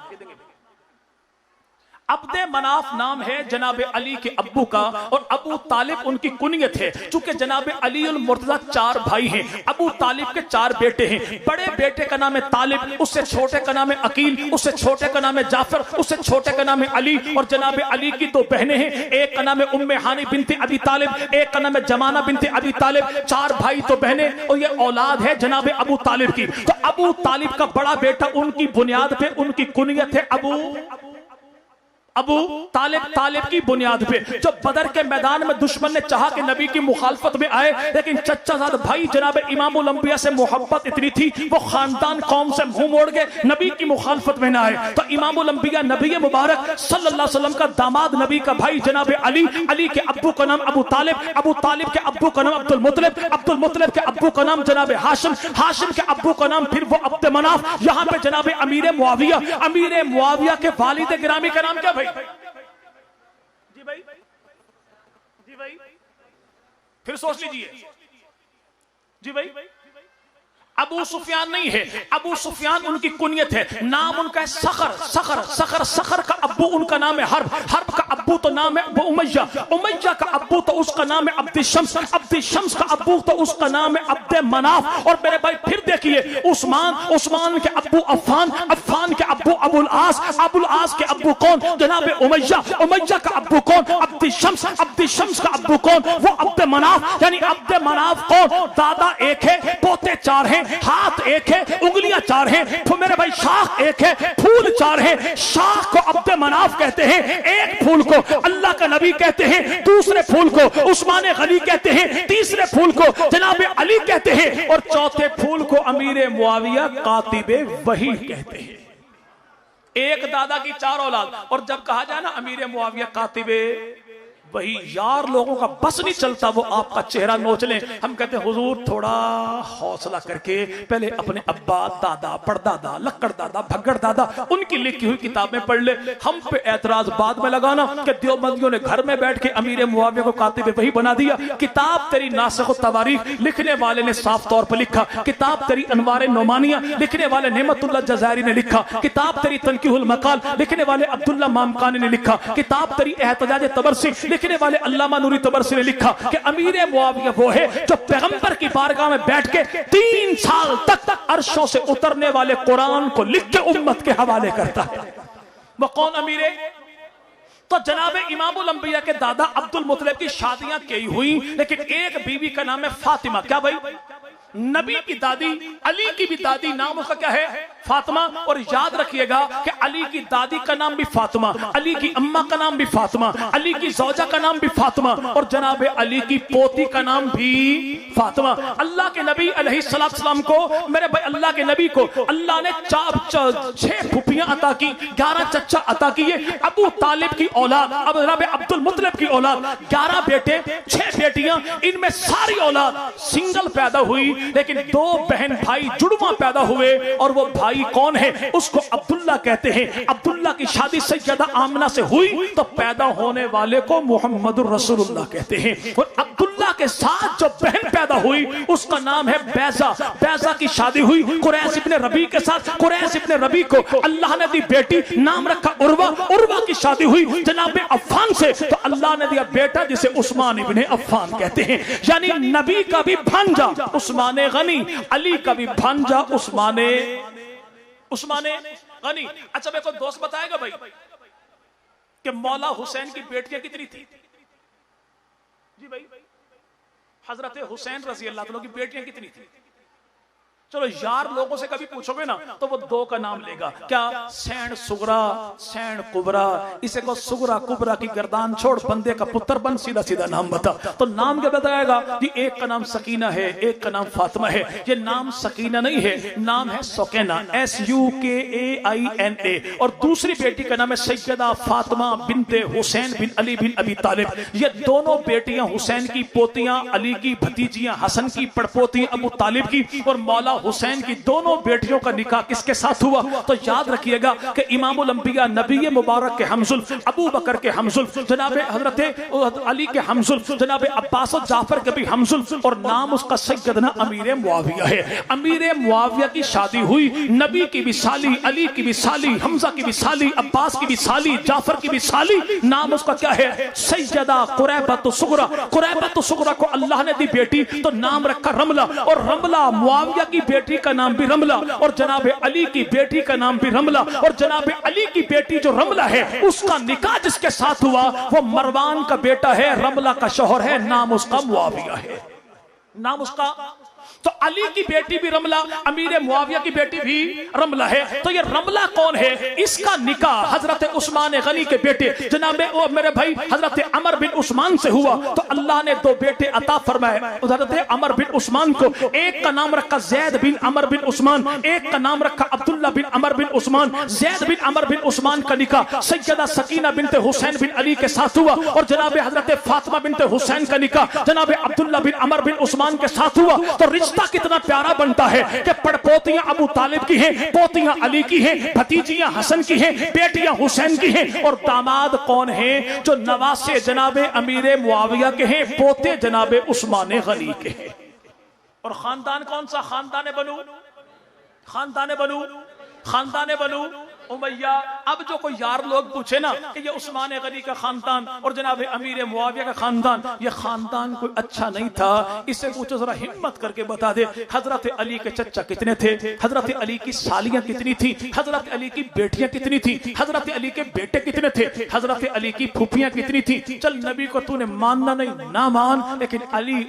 अब्दे मनाफ नाम है जनाब अली के अब्बू का, और अबू तालिब उनकी कुनियत है। चूंकि जनाब अली उल मुर्तजा 4 भाई हैं, अबू तालिब के 4 बेटे हैं। बड़े बेटे का नाम है तालिब, उससे छोटे का नाम है अकील, उससे छोटे का नाम है जाफर, उससे छोटे का नाम है अली। और जनाब अली की 2 बहनें हैं, एक का नाम है उम्मे हानी बिनते अबी तालिब, एक का नाम है जमाना बिनते अबी तालिब। 4 भाई तो बहनें, और ये औलाद है जनाब अबू तालिब की। तो अबू तालिब का बड़ा बेटा, उनकी बुनियाद पे उनकी कुनियत है अबू तालिब। तालिब की बुनियाद पे जब बदर के मैदान में दुश्मन ने चाहा कि नबी की मुखालफत में आए, लेकिन चचाजाद भाई जनाब इमामुल अंबिया से मोहब्बत इतनी थी, वो खानदान कौम से मुंह मोड़ गए, नबी की मुखालफत में ना आए। तो इमामुल अंबिया नबी मुबारक सल्लल्लाहु अलैहि वसल्लम का दामाद, नबी का भाई जनाब अली, अली के अब्बू का नाम अबू तालिब, अबू तालिब के अब्बू का नाम अब्दुल मुतलिब, अब्दुल मुतलिब के अब्बू का नाम जनाब हाशिम, हाशिम के अब्बू का नाम फिर वो अब्द मनाफ। यहाँ पे जनाब अमीर मुआविया के वालिद गिरामी का नाम क्या भाई? जी भाई, जी भाई, फिर सोच लीजिए। जी भाई, अबू सुफियान नहीं है, अबू सुफियान उनकी कुनियत है, नाम उनका है सखर। सखर सखर सखर का अब्बू उनका नाम है हर्ब, हर्ब का अब्बू तो नाम है उमैया, उमैया का अब्बू तो उसका नाम है अब्द शम्स, अब्द शम्स का अब्बू तो उसका नाम है अब्द मनाफ। और मेरे भाई फिर देखिए, उस्मान, उस्मान के अब्बू अफ़ान, अफ़ान के अब्बू अबुल आस, अबुल आस के अब्बू कौन? जनाब उमैया, उमैया का अब्बू कौन? अब्द शम्स, अब्द शम्स का अब्बू कौन? वो अब्द मनाफ। यानी अब्द मनाफ कौन? दादा एक है, पोते 4 हैं, हाथ एक है, उंगलियां 4 हैं, तो मेरे भाई शाख एक है, फूल 4 हैं। शाख को अब्द मनाफ कहते हैं, एक फूल को अल्लाह का नबी कहते हैं, दूसरे फूल को उस्मान गनी कहते हैं, तीसरे फूल को जनाब अली कहते हैं, और चौथे फूल को अमीर मुआविया कातिबे वही कहते हैं। एक दादा की 4 औलाद। और जब कहा जाए ना अमीर मुआविया कातिबे वही, यार लोगों का बस नहीं चलता वो आपका चेहरा नोच लें। हम कहते हैं हुजूर थोड़ा हौसला करके पहले अपने अब्बा, दादा, परदादा, लक्कड़ दादा, भगड़ दादा, उनकी लिखी हुई किताबें पढ़ ले। हम पे एतराज बाद में लगाना कि देवबंदियों ने घर में बैठ के अमीर मुआविया को कातिब वही बना दिया। किताब तेरी नासिख तवारीख लिखने वाले ने साफ तौर पर लिखा, किताब तेरी अनवार नोमानिया लिखने वाले नेमतुल्लाह जज़ायरी ने लिखा, किताब तेरी तनकीहुल मकाल लिखने वाले अब्दुल्ला मामकानी ने लिखा, किताब तेरी एहतजाज तबरसी लिखने वाले अल्लामा नूरी तबरसी ने लिखा कि अमीर मुआविया वो है जो पैगंबर की बारगाह में बैठ के 3 साल तक अर्शों से उतरने वाले कुरान को लिख के उम्मत के हवाले करता है। वो कौन अमीर है? तो जनाब इमामुल अंबिया के दादा अब्दुल मुतलिब की शादियां कई हुई, लेकिन एक बीवी का नाम है फातिमा। क्या भाई? नबी की दादी, अली की भी दादी, नाम उसका क्या है? फातिमा। और याद रखिएगा कि अली की दादी का नाम भी फातिमा, अली की अम्मा का नाम भी फातिमा, अली की जौजा का नाम भी फातिमा, और जनाब अली की पोती का नाम भी फातिमा। अल्लाह के नबी अलैहिस्सलाम को, मेरे भाई अल्लाह के नबी को अल्लाह ने 6 फूफियां अता की, 11 चचा अता किए। अबू तालिब की औलाद, अब जनाब अब्दुल मुतलिब की औलाद, 11 बेटे, 6 बेटियां, इनमें सारी औलाद सिंगल पैदा हुई, लेकिन 2 बहन भाई जुड़वा पैदा हुए। और वो भाई कौन है? उसको अब्दुल्ला कहते हैं। अब्दुल्ला की शादी सैयदा आमना से हुई, तो पैदा होने वाले को मुहम्मदुर रसूलुल्लाह कहते हैं। और अब्दुल्ला के साथ जो बहन पैदा हुई उसका नाम है बैजा। बैजा की शादी हुई कुरैश इब्ने रबी के साथ। कुरैश इब्ने रबी को अल्लाह ने दी बेटी, नाम रखा उर्वा। उर्वा की शादी हुई जनाब अफ़ान से, तो अल्लाह ने दिया बेटा जिसे उस्मान इब्ने अफ़ान कहते हैं। यानी नबी का भी भांजा उस्मान गनी, अली का भी भांजा उस्मान गनी। अच्छा मेरे को दोस्त बताएगा भाई कि मौला हुसैन की बेटियां कितनी थी? जी भाई, हजरत हुसैन रजी अल्लाह तआला की बेटियां कितनी थी? चलो यार लोगों से कभी पूछोगे ना तो वो 2 का नाम लेगा। क्या? सैन सुगरा, सैन कुबरा। इसे को सुगरा कुबरा की गर्दान छोड़, बंदे का पुत्र बन, सीधा सीधा नाम बता। तो नाम क्या बताएगा? जी एक का नाम सकीना है, एक का नाम फातिमा है। ये नाम सकीना नहीं है, नाम है सुकैना, SUKAINA। और दूसरी बेटी का नाम है सैयदा फातिमा बिनते हुसैन बिन अली बिन अबी तालिब। ये दोनों बेटियां हुसैन की पोतियां, अली की भतीजियां, हसन की पड़पोती अबू तालिब की। और मौला हुसैन की दोनों बेटियों का निकाह किसके साथ हुआ? तो याद रखिएगा कि इमामुल अंबिया नबी मुबारक के हमजुल्फ, अबू बकर के हमजुल्फ, जनाब हजरत अली के हमजुल्फ, जनाब अब्बास और जाफर के भी हमजुल्फ, और नाम उसका सैयदना अमीर मुआविया है। अमीर मुआविया की शादी हुई, नबी की भी साली, अली की भी साली, हमजा की भी साली, अब्बास की भी साली, जाफर की भी साली, नाम उसका क्या है? सैयदा कुरैबत सुगरा। कुरैबत सुगरा को अल्लाह ने दी बेटी तो नाम रखा रमला, और रमला मुआविया की बेटी का नाम भी रमला, और जनाब अली की बेटी का नाम भी रमला, और जनाब अली की बेटी जो रमला है उसका निकाह जिसके साथ हुआ वो मरवान का बेटा है, रमला का शौहर है, नाम उसका मुआविया है, नाम उसका। तो अली की बेटी भी रमला, अमीर मुआविया की बेटी भी रमला है। तो ये रमला कौन है? इसका निकाह हजरत उस्मान गनी के बेटे जनाब मेरे भाई हजरत अमर बिन उस्मान से हुआ। तो अल्लाह ने दो बेटे अता फरमाए हजरत अमर बिन उस्मान को, एक का नाम रखा जैद बिन अमर बिन उस्मान, एक का नाम रखा अब्दुल्ला बिन अमर बिन उस्मान। जैद बिन अमर बिन उस्मान का निकाह सैयदा सकीना बिनते हुसैन बिन अली के साथ हुआ, और जनाब हजरत फातिमा बिनते हुसैन का निकाह जनाब अब्दुल्ला बिन अमर बिन उस्मान के साथ हुआ। तो रिश्ता कितना प्यारा बनता है कि पड़पोतियां अबू तालिब की हैं, पोतियां अली की हैं, भतीजियां हसन की हैं, बेटियां हुसैन की हैं, और दामाद कौन हैं? जो नवासे जनाबे अमीर मुआविया के हैं, पोते जनाबे उस्मान गनी के हैं। और खानदान कौन सा? खानदान बनु, खानदान बनु, खानदान बनु उमैया। अब जो कोई यार लोग पूछे ना कि ये उस्मान गनी का खानदान और जनाब अमीर मुआविया का खानदान, ये खानदान कोई अच्छा नहीं था, इससे पूछो जरा हिम्मत करके बता दे हजरत अली के चचा कितने थे, हजरत अली की सालियां कितनी थी, हजरत अली की बेटियां कितनी थी, हजरत अली के बेटे कितने थे, हजरत अली की फूफियां कितनी थी। चल नबी को तूने मानना नहीं ना मान, लेकिन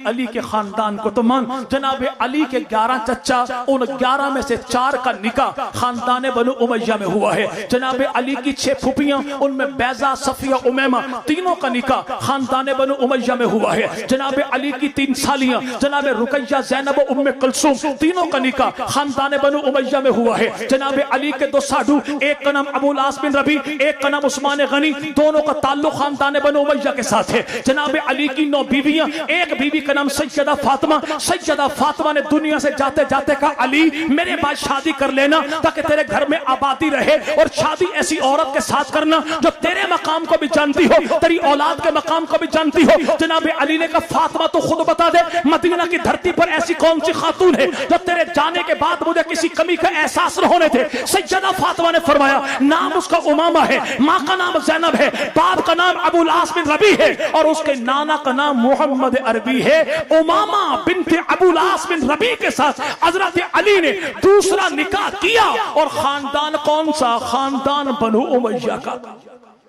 अली के खानदान को तो मान। जनाब अली के 11 चचा, उन 11 में से 4 का निकाह खानदान बनु उमैया में हुआ है। जनाब अली की 6 फूफियां, उनमें बैजा, सफिया, उमैमा, तीनों का निकाह खानदान बनु उमैया में हुआ है। जनाब अली की 3 सालियां जनाब रुकैया, ज़ैनब, उम्मे कुलसूम, तीनों का निकाह खानदान बनु उमैया में हुआ है। जनाब अली के 2 साधु, एक का नाम अबुल आस बिन रबी, एक का नाम उस्मान गनी, दोनों का ताल्लुक खानदान बनु उमैया के साथ है। जनाब अली की 9 बीवियां, एक बीवी का नाम सैयदा फातिमा। सैयदा फातिमा ने दुनिया से जाते जाते कहा अली मेरे बाद शादी कर लेना ताकि तेरे घर में आबादी रहे, और शादी ऐसी औरत के साथ करना जो तेरे मकाम को भी जानती हो, तेरी औलाद के मकाम को भी जानती हो। जनाब अली ने कहा फातिमा तो खुद बता दे मदीना की धरती पर ऐसी कौन सी खातून है जो तेरे जाने के बाद मुझे किसी कमी का एहसास न होने थे। सैयदा फातिमा ने फरमाया नाम उसका उमामा है, माँ का नाम ज़ैनब है, बाप का नाम अबुल आस बिन रबी है, और उसके नाना का नाम मोहम्मद अरबी है। उमामा बिनते अबुल आस बिन रबी के साथ हजरत अली ने दूसरा निकाह किया। और खानदान कौन सा? खानदान बनु उमैया का।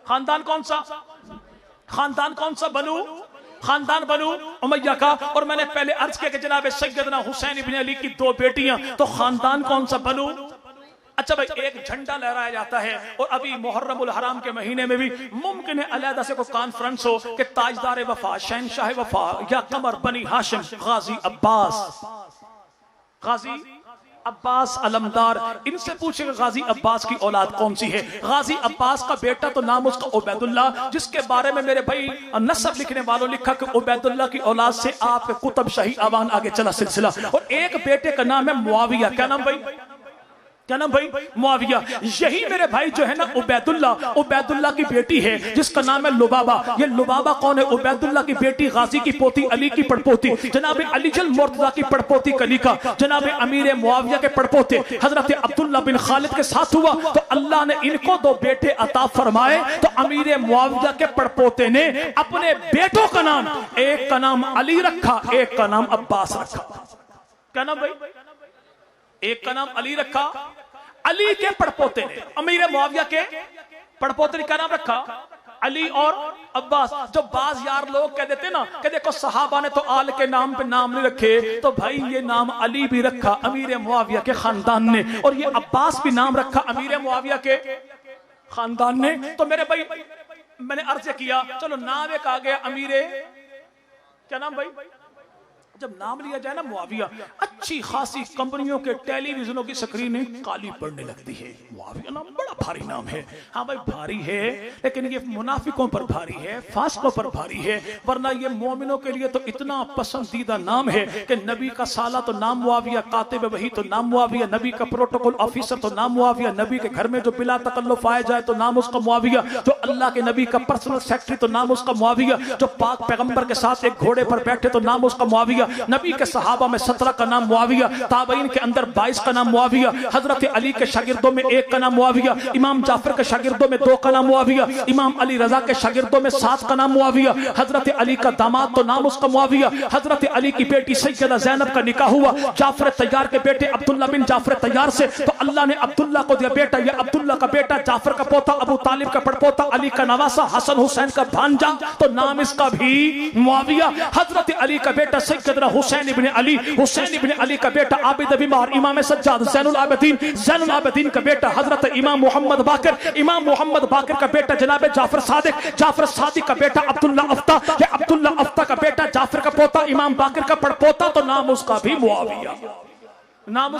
खानदान कौन सा? खानदान कौन सा? बनु, खानदान बनु उमैया का। और मैंने पहले अर्ज किया कि जनाब सैयदना हुसैन इब्न अली की 2 बेटियां, तो खानदान कौन सा? बनु। अच्छा भाई, एक झंडा लहराया जाता है, और अभी मुहर्रमुल हराम के महीने में भी मुमकिन है अलहदा से कोई कॉन्फ्रेंस हो कि ताजदार वफा, शहनशाह वफा या कमर बनी हाशिम गाजी अब्बास, गाजी अब्बास अलमदार, इनसे पूछेगा गाजी अब्बास की औलाद कौन सी है। गाजी अब्बास का बेटा तो नाम उसका उबैदुल्ला, जिसके बारे में मेरे भाई नसब लिखने वालों लिखा कि उबैदुल्ला की औलाद से आपके कुतुब शाही आवान आगे चला सिलसिला। और एक बेटे का नाम है मुआविया। क्या नाम भाई? क्या नाम भाई? मुआविया। यही मेरे भाई जो है ना उबैदुल्ला, उबैदुल्ला की बेटी है जिसका नाम है लुबाबा। ये लुबाबा कौन है? उबैदुल्ला की बेटी, गाजी की पोती, अली की पड़पोती, जनाब अली जल मुर्तजा की पड़पोती का निकाह जनाब अमीर मुआविया के पड़पोते हजरत अब्दुल्ला बिन खालिद के साथ हुआ। तो अल्लाह ने इनको 2 बेटे अता फरमाए। तो अमीर मुआविया के पड़पोते ने अपने बेटों का नाम, एक का नाम अली रखा, एक का नाम अब्बास रखा। क्या नाम भाई? एक का नाम अली रखा, अली के पड़पोते ने अमीर मुआविया के पड़पोते ने क्या नाम रखा? अली और अब्बास। जो बाज यार लोग कह देते ना कि देखो सहाबा ने तो आल के नाम पे नाम नहीं रखे, तो भाई ये नाम अली भी रखा अमीर मुआविया के खानदान ने, और ये अब्बास भी नाम रखा अमीर मुआविया के खानदान ने। तो मेरे भाई मैंने अर्ज किया, चलो नाम एक आ गया अमीर, क्या नाम भाई? जब नाम लिया जाए ना मुआविया, अच्छी खासी कंपनियों के टेलीविजनों की स्क्रीनें काली पड़ने लगती है। मुआविया नाम बड़ा भारी नाम है। हाँ भाई भारी है, लेकिन ये मुनाफिकों पर भारी है, फासिकों पर भारी है, वरना ये मोमिनों के लिए तो इतना पसंदीदा नाम है कि नबी का साला तो नाम मुआविया, कातिब वही तो नाम मुआविया, नबी का प्रोटोकॉल ऑफिसर तो नाम मुआविया, नबी के घर में जो बिला तकल्लुफ आया जाए तो नाम उसका मुआविया, जो अल्लाह के नबी का पर्सनल सेक्रेटरी तो नाम उसका मुआविया, जो पाक पैगंबर के साथ एक घोड़े पर बैठे तो नाम उसका मुआविया, नबी के सहाबा में 17 का नाम मुआविया, ताबईन के अंदर 22 का नाम मुआविया, हजरत अली के शागिर्दों में 1 का नाम मुआविया, इमाम जाफर के शागिर्दों में 2 का नाम मुआविया, इमाम अली रजा के शागिर्दों में 7 का नाम मुआविया, हजरत अली का दामाद तो नाम उसका मुआविया, हजरत अली की बेटी सैयदा ज़ैनब का निकाह हुआ जाफर तैयार के बेटे अब्दुल्ला बिन जाफर तैयार से, तो अल्लाह ने अब्दुल्ला को दिया बेटा, ये अब्दुल्ला का बेटा, जाफर का पोता, अबू तालिब का पड़पोता, अली का नवासा, हसन हुसैन का भांजा, तो नाम इसका भी मुआविया। हजरत अली का बेटा सैयदना हुसैन इब्न अली, हुसैन इब्न अली का बेटा आबिद बीमार इमाम सज्जाद ज़ैनुल आबिदीन, ज़ैनुल आबिदीन का बेटा हजरत इमाम मोहम्मद बाकर, इमाम मोहम्मद बाकर का बेटा जनाब जाफर सादिक, जाफर सादिक का बेटा अब्दुल्ला अफ्ता, ये अब्दुल्ला अफ्ता का बेटा जाफर का पोता, इमाम बाकर का पड़पोता, तो नाम उसका भी मुआविया, नाम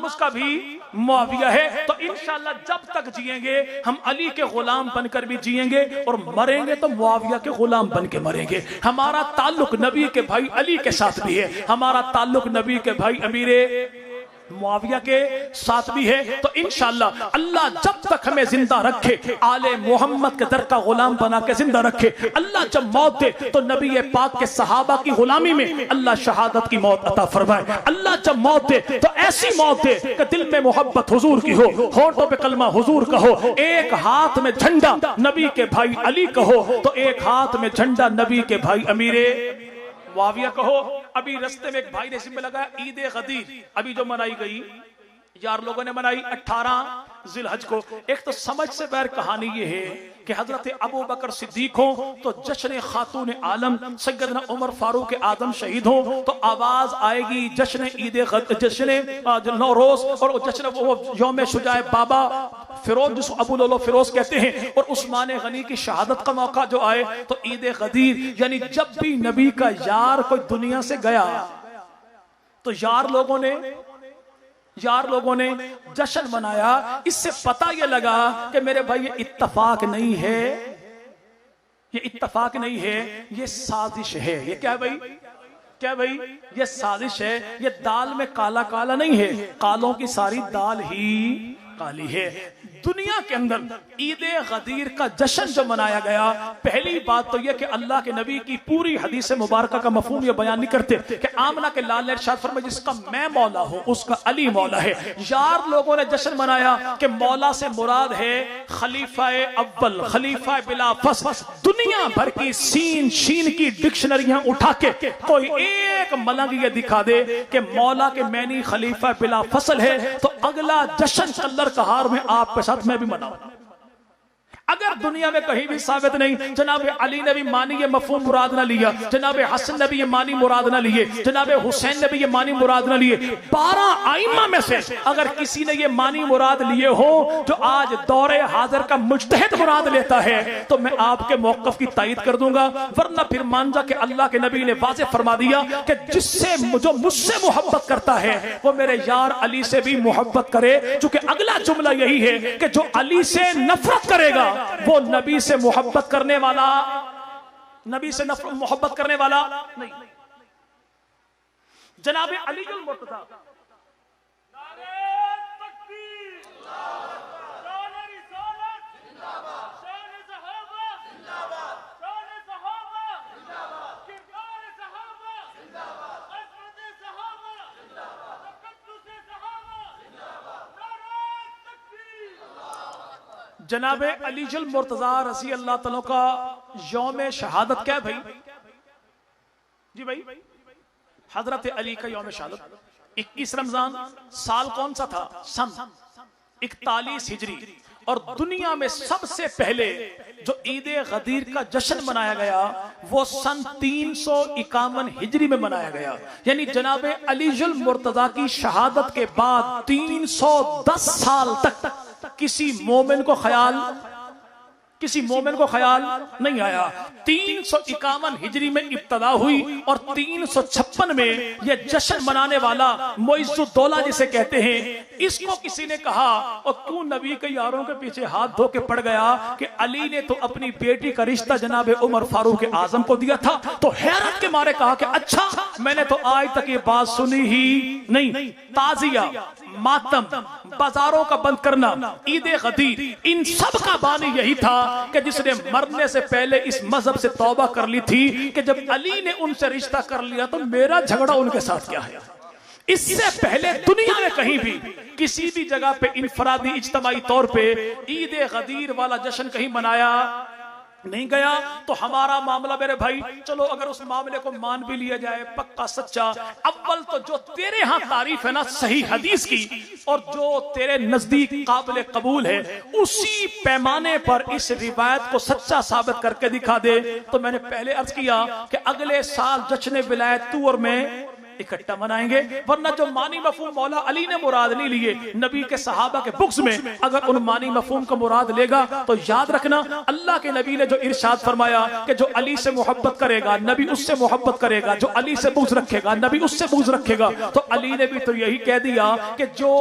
उसका भी मुआविया है। तो इंशाअल्लाह जब तक जिएंगे हम अली के गुलाम बनकर भी जिएंगे और मरेंगे तो मुआविया के गुलाम बन के मरेंगे। हमारा ताल्लुक नबी के भाई अली के साथ भी है, हमारा ताल्लुक नबी के भाई अमीरे मुआविया के साथ भी है। तो इंशाअल्लाह अल्लाह जब तक हमें जिंदा रखे, आले मोहम्मद के दर का गुलाम बना के जिंदा रखे, अल्लाह जब मौत दे तो नबी पाक के सहाबा की गुलामी में अल्लाह शहादत की मौत अता फरमाए। अल्लाह जब मौत दे तो ऐसी मौत दे कि दिल में मोहब्बत हुजूर की हो, होठों पे कलमा हुजूर का हो, एक हाथ में झंडा नबी के भाई अली का हो, तो एक हाथ में झंडा नबी के भाई अमीरे मुआविया कहो। अभी रास्ते में एक भाई ने इसमें लगाया ईद गदीर, अभी जो मनाई गई यार लोगों ने मनाई 18 जिलहज को। एक तो समझ से बैर कहानी ये है कि हजरत अबू बकर सिद्दीक हो तो जश्न खातून आलम सैयदना उमर फारूक आदम शहीद हो तो आवाज आएगी जश्न ईद जश्न नौरोज और जश्न यौम शुजाए बाबा फिरोज जिसको अबू लोलो फिरोज कहते हैं, और उस्मान गनी की शहादत का मौका जो आए तो ईद गदीर, यानी जब भी नबी का यार कोई दुनिया से गया तो यार लोगों ने जश्न मनाया। इससे पता यह लगा कि मेरे भाई ये इत्तफाक नहीं है, ये इत्तफाक नहीं है, ये साजिश है। ये क्या है भाई ये साजिश है। ये दाल में काला काला नहीं है, कालों की सारी दाल ही काली है। दुनिया के अंदर ईद गदीर का जश्न जो मनाया गया, पहली बात तो यह कि अल्लाह के नबी की पूरी हदीस मुबारक का मफहूम ये बयान नहीं करते कि आमना के लाल ने इरशाद फरमाया जिसका मैं मौला हूं उसका अली मौला है। यार लोगों ने जश्न मनाया कि मौला से मुराद है खलीफा अव्वल, खलीफा बिला फस। दुनिया भर की सीन शीन की डिक्शनरियां उठा के कोई एक मलंग ये दिखा दे कि मौला के मैनी खलीफा बिला फसल है, तो अगला जश्न कलर कहार में आपके साथ मैं भी मनाऊं। अगर दुनिया में कहीं भी साबित नहीं, जनाब अली ने भी मानी ये मफहूम मुराद ना लिया, जनाब हसन ने भी ये मानी मुराद ना लिए, जनाब हुसैन ने भी ये मानी मुराद ना लिए, 12 आइम्मा में से अगर किसी ने ये मानी मुराद लिए हो जो आज दौरे हाजिर का मुज्तहिद मुराद लेता है तो मैं आपके मौक़िफ़ की तायीद कर दूंगा। वरना फिर मान जा कि अल्लाह के नबी ने वाज़ेह फरमा दिया कि जो मुझसे मोहब्बत करता है वो मेरे यार अली से भी मोहब्बत करे। चूंकि अगला जुमला यही है कि जो अली से नफरत करेगा वो नबी से मोहब्बत करने वाला नहीं। जनाब अली मुर्तज़ा जनाब अलीजुल मुर्तज़ा रज़ी अल्लाह तआला का यौम शहादत क्या है भाई? जी भाई, हजरत अली का यौम शहादत 21 रमजान, साल कौन सा था? सन 41 हिजरी। और दुनिया में सबसे पहले जो ईद गदीर का जश्न मनाया गया वो सन 351 हिजरी में मनाया गया। यानी जनाब अलीजुल मुर्तज़ा की शहादत के बाद 310 साल तक किसी मोमिन को ख्याल किसी मोमिन को ख्याल नहीं आया। 351 हिजरी में इब्तदा हुई और 356 में यह जश्न मनाने वाला मुइज़्ज़ुद्दौला जिसे कहते हैं, इसको किसी ने कहा और क्यों नबी के यारों के पीछे हाथ धो के पड़ गया कि अली ने तो अपनी बेटी का रिश्ता जनाब उमर फारूक आजम को दिया था। तो हैरत के मारे कहा कि अच्छा, मैंने तो आज तक ये बात सुनी ही नहीं। ताजिया, मातम, बाजारों का बंद करना, ईद गदीर, इन सब का बानी यही था कि जिसने मरने से पहले इस मजहब से तौबा कर ली थी कि जब अली ने उनसे रिश्ता कर लिया तो मेरा झगड़ा उनके साथ क्या है। इससे पहले दुनिया में कहीं भी किसी भी जगह पे इनफरादी इज्तमाई तौर पे ईद गदीर वाला जश्न कहीं मनाया नहीं गया। तो हमारा मामला मेरे भाई, चलो अगर उस मामले को मान भी लिया जाए पक्का सच्चा, अव्वल तो जो तेरे यहाँ तारीफ है ना सही हदीस की और जो तेरे नजदीक काबिल कबूल है, उसी पैमाने पर इस रिवायत को सच्चा साबित करके दिखा दे। तो मैंने पहले अर्ज किया कि अगले साल जश्न विलायत तू और मैं इकट्ठा मनाएंगे, वरना जो मानी मफहूम मौला अली ने मुराद नहीं लिए नबी के सहाबा के बुक्स में, अगर उन मानी मफहूम का मुराद लेगा तो याद रखना अल्लाह के नबी ने जो इरशाद फरमाया कि जो अली से मोहब्बत करेगा नबी उससे मोहब्बत करेगा, जो अली से बुग़्ज़ रखेगा नबी उससे बुग़्ज़ रखेगा। तो अली ने भी तो यही कह दिया कि जो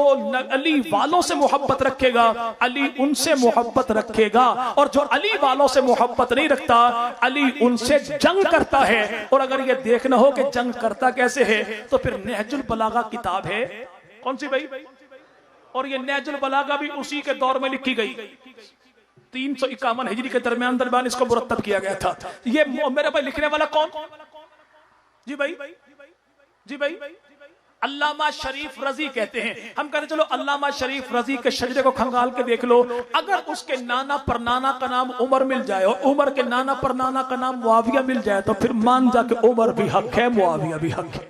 अली वालों से मोहब्बत रखेगा अली उनसे मोहब्बत रखेगा, और जो अली वालों से मोहब्बत नहीं रखता अली उनसे जंग करता है। और अगर ये देखना हो कि जंग करता कैसे है तो फिर नहजुल बलागा किताब है, कौन सी भाई, और ये नहजुल बलागा भी उसी के दौर में लिखी गई। 351 हिजरी के दरमियान इसको मुरत्तब किया गया था। ये मेरे भाई लिखने वाला कौन? जी भाई, जी भाई, अल्लामा शरीफ रजी कहते हैं। हम कहते चलो अल्लामा शरीफ रजी के शजरे को खंगाल के देख लो, अगर उसके नाना पर नाना का नाम उमर मिल जाए और उमर के नाना पर नाना का नाम मुआविया मिल जाए तो फिर मान जा के उमर भी हक है, मुआविया भी हक है,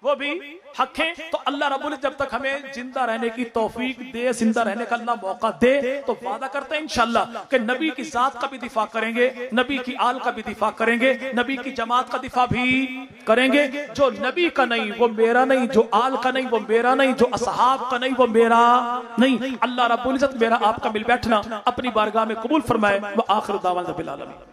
वो भी हक है। तो अल्लाह रब्बुल जब तक हमें जिंदा रहने की तौफीक दे, जिंदा रहने का अल्लाह मौका दे, तो वादा करते हैं इंशाअल्लाह कि नबी की जात का भी दिफा करेंगे, नबी की आल का भी दिफा करेंगे, नबी की जमात का दिफा भी करेंगे। जो नबी का नहीं वो मेरा नहीं, जो आल का नहीं वो मेरा नहीं, जो असहाब का नहीं वो मेरा नहीं। अल्लाह रब्बुल इज्जत मेरा आपका मिल बैठना अपनी बारगाह में कबूल फरमाए। व आखिर दावाना बिल आलमीन।